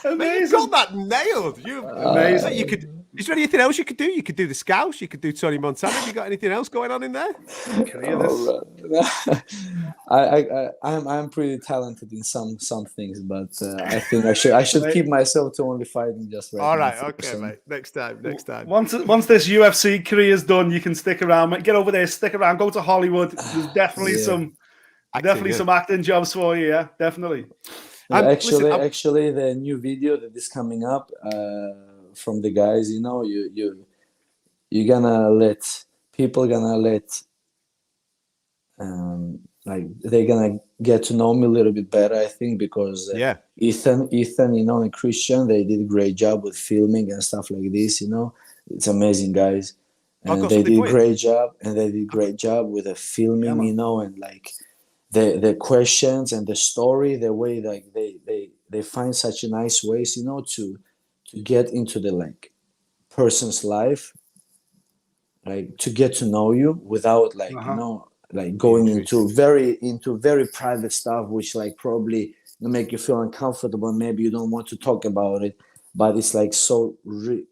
S1: Amazing. You got that nailed. Amazing. Is there anything else you could do? You could do the Scouse. You could do Tony Montana. Have you got anything else going on in there?
S6: I'm pretty talented in some things, but I think I should keep myself to only fighting just right.
S1: All right, okay, mate. Next time.
S2: Once this UFC career's done, you can stick around. Mate. Get over there, stick around, go to Hollywood. There's definitely some acting jobs for you. Yeah, definitely.
S6: Actually, the new video that is coming up from the guys, you know, you're gonna let people like they're gonna get to know me a little bit better, I think, because Ethan, you know, and Christian, they did a great job with filming and stuff like this. You know, it's amazing guys, and they did a great job, with the filming, you know, and like the questions and the story, the way like they find such a nice ways, you know, to get into the like person's life, like to get to know you without like you know, like going into very private stuff, which like probably make you feel uncomfortable. Maybe you don't want to talk about it, but it's like so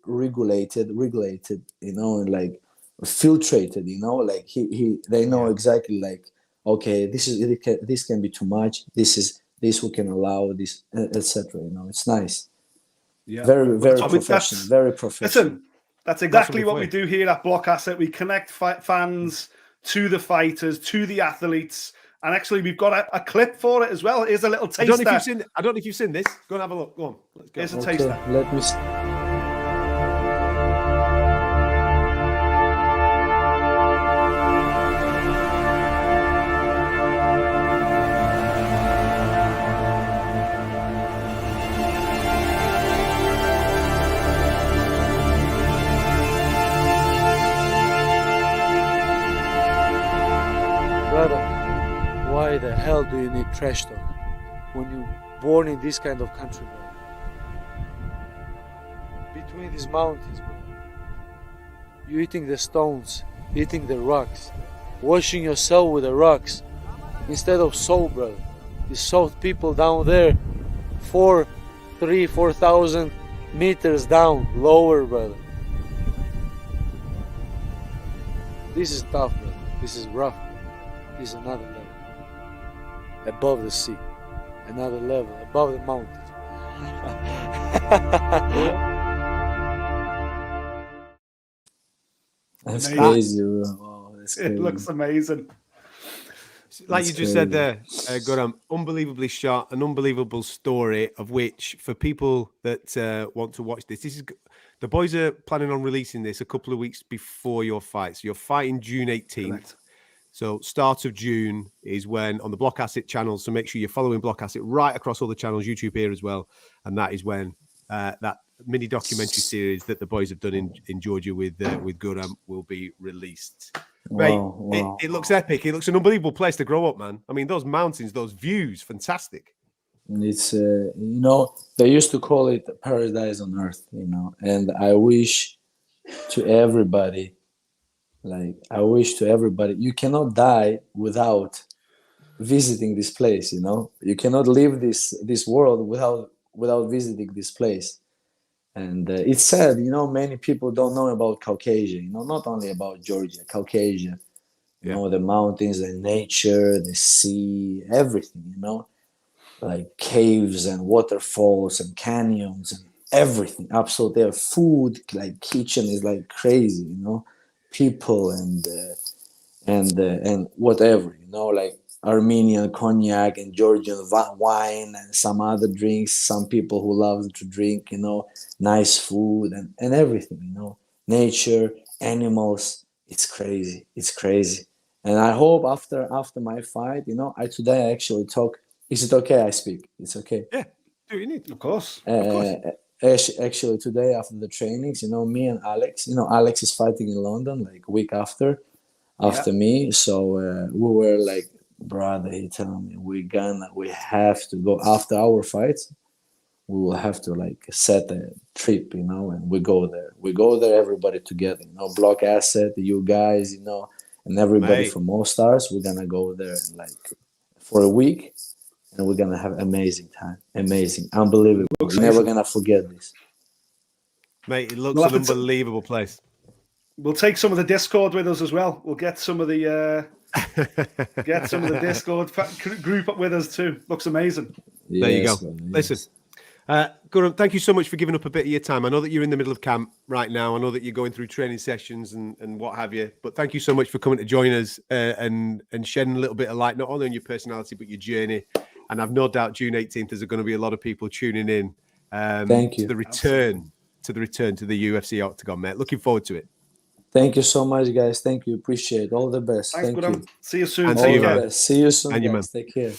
S6: regulated, you know, and like filtrated, you know, like they know exactly like, okay, this can be too much. This we can allow this, etc. You know, it's nice. Yeah, very professional. Very professional.
S2: Listen, that's exactly what we do here at Block Asset. We connect fans to the fighters, to the athletes, and actually we've got a clip for it as well. Here's a little taster.
S1: I don't know if you've seen this. Go and have a look. Go on. Let's go.
S2: Here's a taster.
S6: Let me see.
S7: Why the hell do you need trash talk when you're born in this kind of country, bro? Between these mountains, bro. You're eating the stones, eating the rocks, washing yourself with the rocks instead of salt, brother. These salt people down there, 4,000 meters down, lower, brother. This is tough, brother. This is rough, brother. This is another level. Above the sea, another level, above the mountains.
S6: That's crazy. Wow, that's crazy.
S2: It looks amazing.
S1: Like you just said there, Guram, unbelievably shot, an unbelievable story of which, for people that want to watch this is the boys are planning on releasing this a couple of weeks before your fight. So you're fighting June 18th. Correct. So start of June is when on the Block Asset channels. So make sure you're following Block Asset right across all the channels, YouTube here as well. And that is when that mini documentary series that the boys have done in Georgia with Guram will be released. Mate,
S6: Wow.
S1: it looks epic. It looks an unbelievable place to grow up, man. I mean, those mountains, those views, fantastic.
S6: It's they used to call it paradise on earth, and I wish to everybody, you cannot die without visiting this place. You cannot leave this world without visiting this place. And it's sad, many people don't know about Caucasia, not only about Georgia, Caucasia, the mountains, the nature, the sea, everything, like caves and waterfalls and canyons and everything. Absolutely. Their food, like kitchen is like crazy, people and whatever, like Armenian cognac and Georgian wine and some other drinks. Some people who love to drink, nice food and everything, nature, animals. It's crazy. It's crazy. And I hope after my fight, today I actually talk. Is it okay I speak? It's okay.
S1: Yeah, do you need?
S2: Of course.
S6: Actually, today after the trainings, me and Alex, Alex is fighting in London like a week after me. So we were like, brother, he told me we have to go after our fights. We will have to like set a trip, and we go there. We go there, everybody together, Block Asset, you guys, and everybody from All Stars. We're gonna go there like for a week. And we're gonna have amazing time, unbelievable. We're never gonna forget this,
S1: mate. It looks an unbelievable place.
S2: We'll take some of the Discord with us as well. We'll get some of the Discord group up with us too. Looks amazing.
S1: There you go. Listen, Guram, thank you so much for giving up a bit of your time. I know that you're in the middle of camp right now. I know that you're going through training sessions and what have you. But thank you so much for coming to join us and shedding a little bit of light, not only on your personality but your journey. And I've no doubt June 18th there's going to be a lot of people tuning in.
S6: Thank you.
S1: To the return to the UFC Octagon, mate. Looking forward to it.
S6: Thank you so much, guys. Thank you. Appreciate it. All the best.
S2: Thanks,
S6: Thank you.
S2: See you soon.
S1: And
S6: All
S1: see you,
S6: the
S1: man.
S6: best. See you soon,
S1: and
S6: guys.
S1: you, man.
S6: Take care.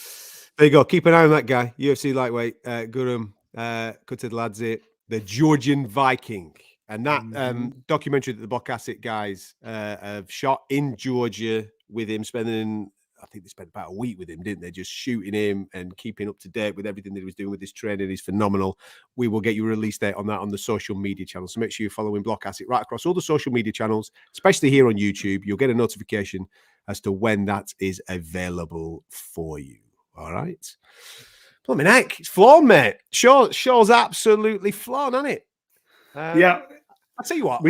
S1: There you go. Keep an eye on that guy. UFC lightweight, Guram, Kutateladze, the Georgian Viking. And that documentary that the BLOCKPARTY guys have shot in Georgia with him, I think they spent about a week with him, didn't they? Just shooting him and keeping up to date with everything that he was doing with his training is phenomenal. We will get you a release date on that on the social media channels. So make sure you're following BLOCKPARTY right across all the social media channels, especially here on YouTube. You'll get a notification as to when that is available for you. All right. Blimey heck, it's flawed, mate. Show's absolutely flawed, hasn't it?
S2: Yeah.
S1: I'll tell you what,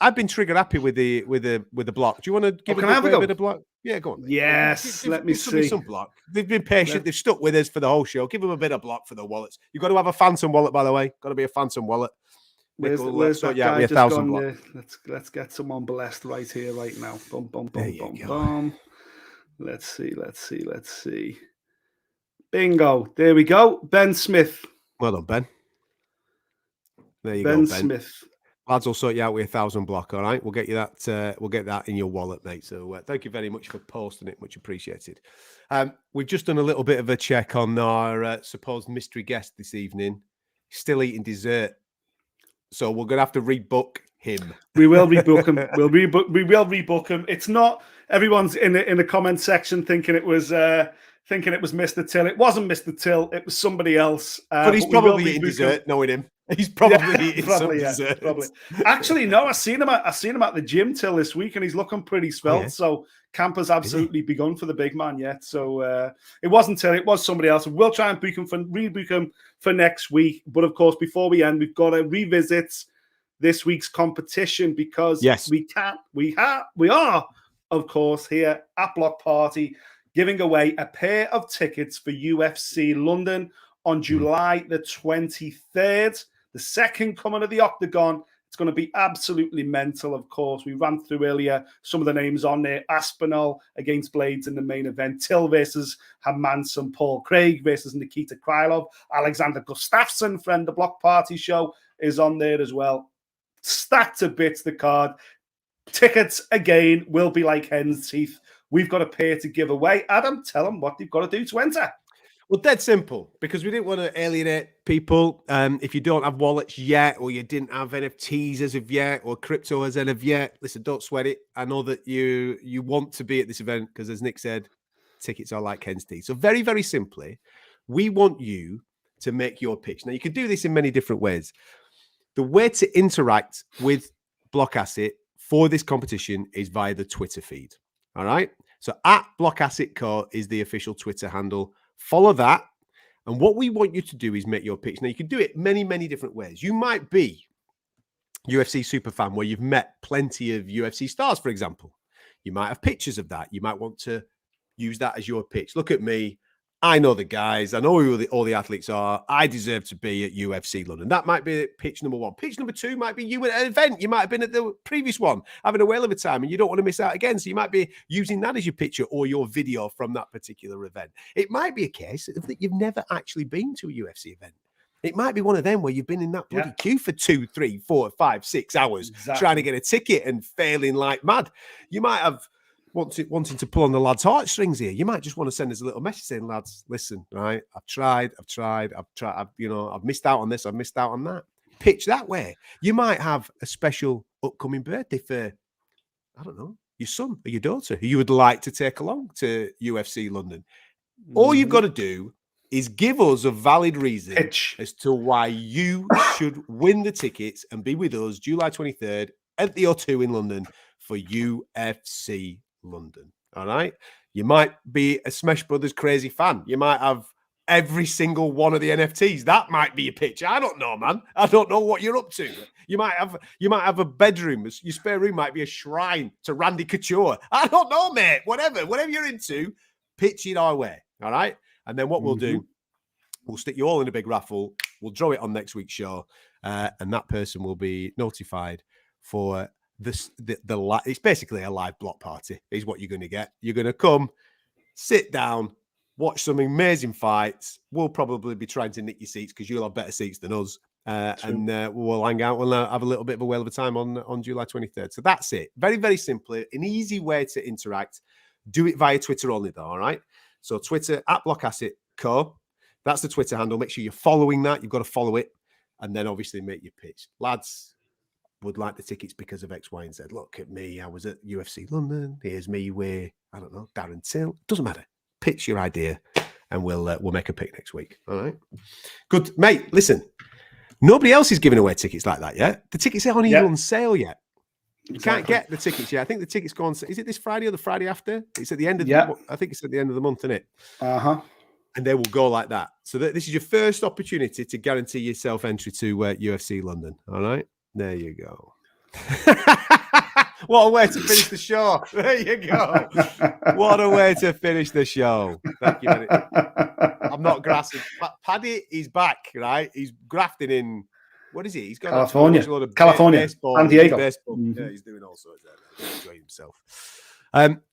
S1: I've been trigger happy with the block. Do you want to give a bit of block? Yeah, go on. Mate.
S2: Yes, let me see.
S1: Some block. They've been patient. They've stuck with us for the whole show. Give them a bit of block for the wallets. You've got to have a phantom wallet, by the way. Got to be a phantom wallet.
S2: Where's that guy just gone? Let's get someone blessed right here, right now. Boom, boom, boom, boom, boom. Let's see. Bingo. There we go. Ben Smith.
S1: Well done, Ben. There you
S2: go,
S1: Ben
S2: Smith.
S1: Lads will sort you out with 1,000 block. All right, we'll get you that. We'll get that in your wallet, mate. So thank you very much for posting it. Much appreciated. We've just done a little bit of a check on our supposed mystery guest this evening. Still eating dessert, so we're gonna have to rebook him.
S2: We will rebook him. We will rebook him. It's not everyone's in the comment section thinking it was Mr. Till. It wasn't Mr. Till. It was somebody else.
S1: But he's probably eating dessert, knowing him. He's probably eating some dessert.
S2: Probably. Actually, no. I seen him at the gym Till this week, and he's looking pretty svelte. So camp has absolutely begun for the big man yet. So it wasn't Till. It was somebody else. We'll try and rebook him for next week. But of course, before we end, we've got to revisit this week's competition because we are, of course, here at Block Party giving away a pair of tickets for UFC London on July the 23rd, the second coming of the Octagon. It's going to be absolutely mental, of course. We ran through earlier some of the names on there. Aspinall against Blades in the main event. Till versus Hermansson. Paul Craig versus Nikita Krylov. Alexander Gustafsson, friend of the Block Party show, is on there as well. Stacked to bits, the card. Tickets, again, will be like hen's teeth. We've got a pair to give away. Adam, tell them what they've got to do to enter.
S1: Well, dead simple, because we didn't want to alienate people. If you don't have wallets yet, or you didn't have NFTs as of yet, or crypto as of yet, listen, don't sweat it. I know that you want to be at this event because, as Nick said, tickets are like hen's teeth. So very, very simply, we want you to make your pitch. Now, you can do this in many different ways. The way to interact with Block Asset for this competition is via the Twitter feed. All right. So at Block Asset Co is the official Twitter handle. Follow that. And what we want you to do is make your pitch. Now, you can do it many, many different ways. You might be UFC super fan where you've met plenty of UFC stars, for example. You might have pictures of that. You might want to use that as your pitch. Look at me. I know the guys. I know who all the athletes are. I deserve to be at UFC London. That might be pitch number one. Pitch number two might be you at an event. You might have been at the previous one, having a whale of a time, and you don't want to miss out again. So you might be using that as your picture or your video from that particular event. It might be a case that you've never actually been to a UFC event. It might be one of them where you've been in that bloody queue for 2, 3, 4, 5, 6 hours trying to get a ticket and failing like mad. You might have wanting to pull on the lads' heartstrings here. You might just want to send us a little message saying, lads, listen, right? I've tried. I've missed out on this. I've missed out on that. Pitch that way. You might have a special upcoming birthday for, I don't know, your son or your daughter who you would like to take along to UFC London. All you've got to do is give us a valid reason as to why you should win the tickets and be with us July 23rd at the O2 in London for UFC London. All right. You might be a Smash Brothers crazy fan. You might have every single one of the NFTs. That might be your pitch. I don't know, man. I don't know what you're up to. You might have a bedroom. Your spare room might be a shrine to Randy Couture. I don't know, mate. Whatever you're into, pitch it our way. All right. And then what we'll do, we'll stick you all in a big raffle. We'll draw it on next week's show, and that person will be notified for it's basically a live block party is what you're going to get. You're going to come, sit down, watch some amazing fights. We'll probably be trying to nick your seats because you'll have better seats than us. And we'll hang out. We'll have a little bit of a whale of a time on July 23rd. So that's it. Very, very simply, an easy way to interact. Do it via Twitter only, though. All right. So Twitter at Block Asset Co. That's the Twitter handle. Make sure you're following that. You've got to follow it. And then obviously make your pitch. Lads, would like the tickets because of X, Y, and Z. Look at me. I was at UFC London. Here's me with, I don't know, Darren Till. Doesn't matter. Pitch your idea and we'll make a pick next week. All right. Good. Mate, listen. Nobody else is giving away tickets like that yet. The tickets aren't even on sale yet. You can't get the tickets yet. I think the tickets go on. Is it this Friday or the Friday after? It's at the end of I think it's at the end of the month, isn't it?
S2: Uh-huh.
S1: And they will go like that. So this is your first opportunity to guarantee yourself entry to UFC London. All right. There you go. What a way to finish the show. There you go. What a way to finish the show. Thank you. I'm not grassing. Paddy is back, right? He's grafting in. What is he? He's got
S2: California.
S1: Baseball,
S2: San Diego.
S1: Baseball. Yeah, he's doing all sorts of that. He's enjoying himself.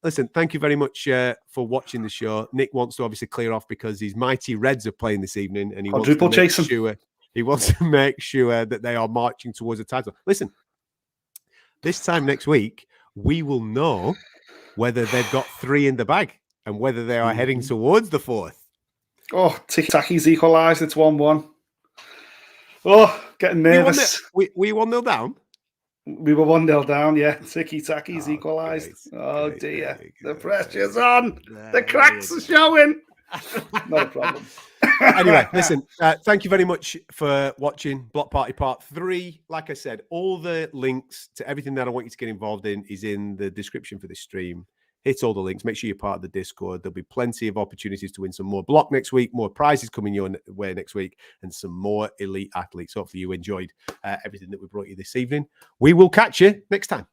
S1: Listen, thank you very much for watching the show. Nick wants to obviously clear off because his mighty Reds are playing this evening, and he wants to make sure that they are marching towards the title. Listen, this time next week, we will know whether they've got 3 in the bag and whether they are heading towards the 4th.
S2: Oh, Tiki-Taki's equalised. It's 1-1. Oh, getting nervous.
S1: We 1-0 down?
S2: We were 1-0 down, yeah. Tiki-Taki's equalised. Dear. The pressure's on. The cracks are showing. No problem.
S1: Anyway, listen, thank you very much for watching Block Party Part 3. Like I said, all the links to everything that I want you to get involved in is in the description for this stream. Hit all the links. Make sure you're part of the Discord. There'll be plenty of opportunities to win some more block next week, more prizes coming your way next week, and some more elite athletes. Hopefully you enjoyed everything that we brought you this evening. We will catch you next time.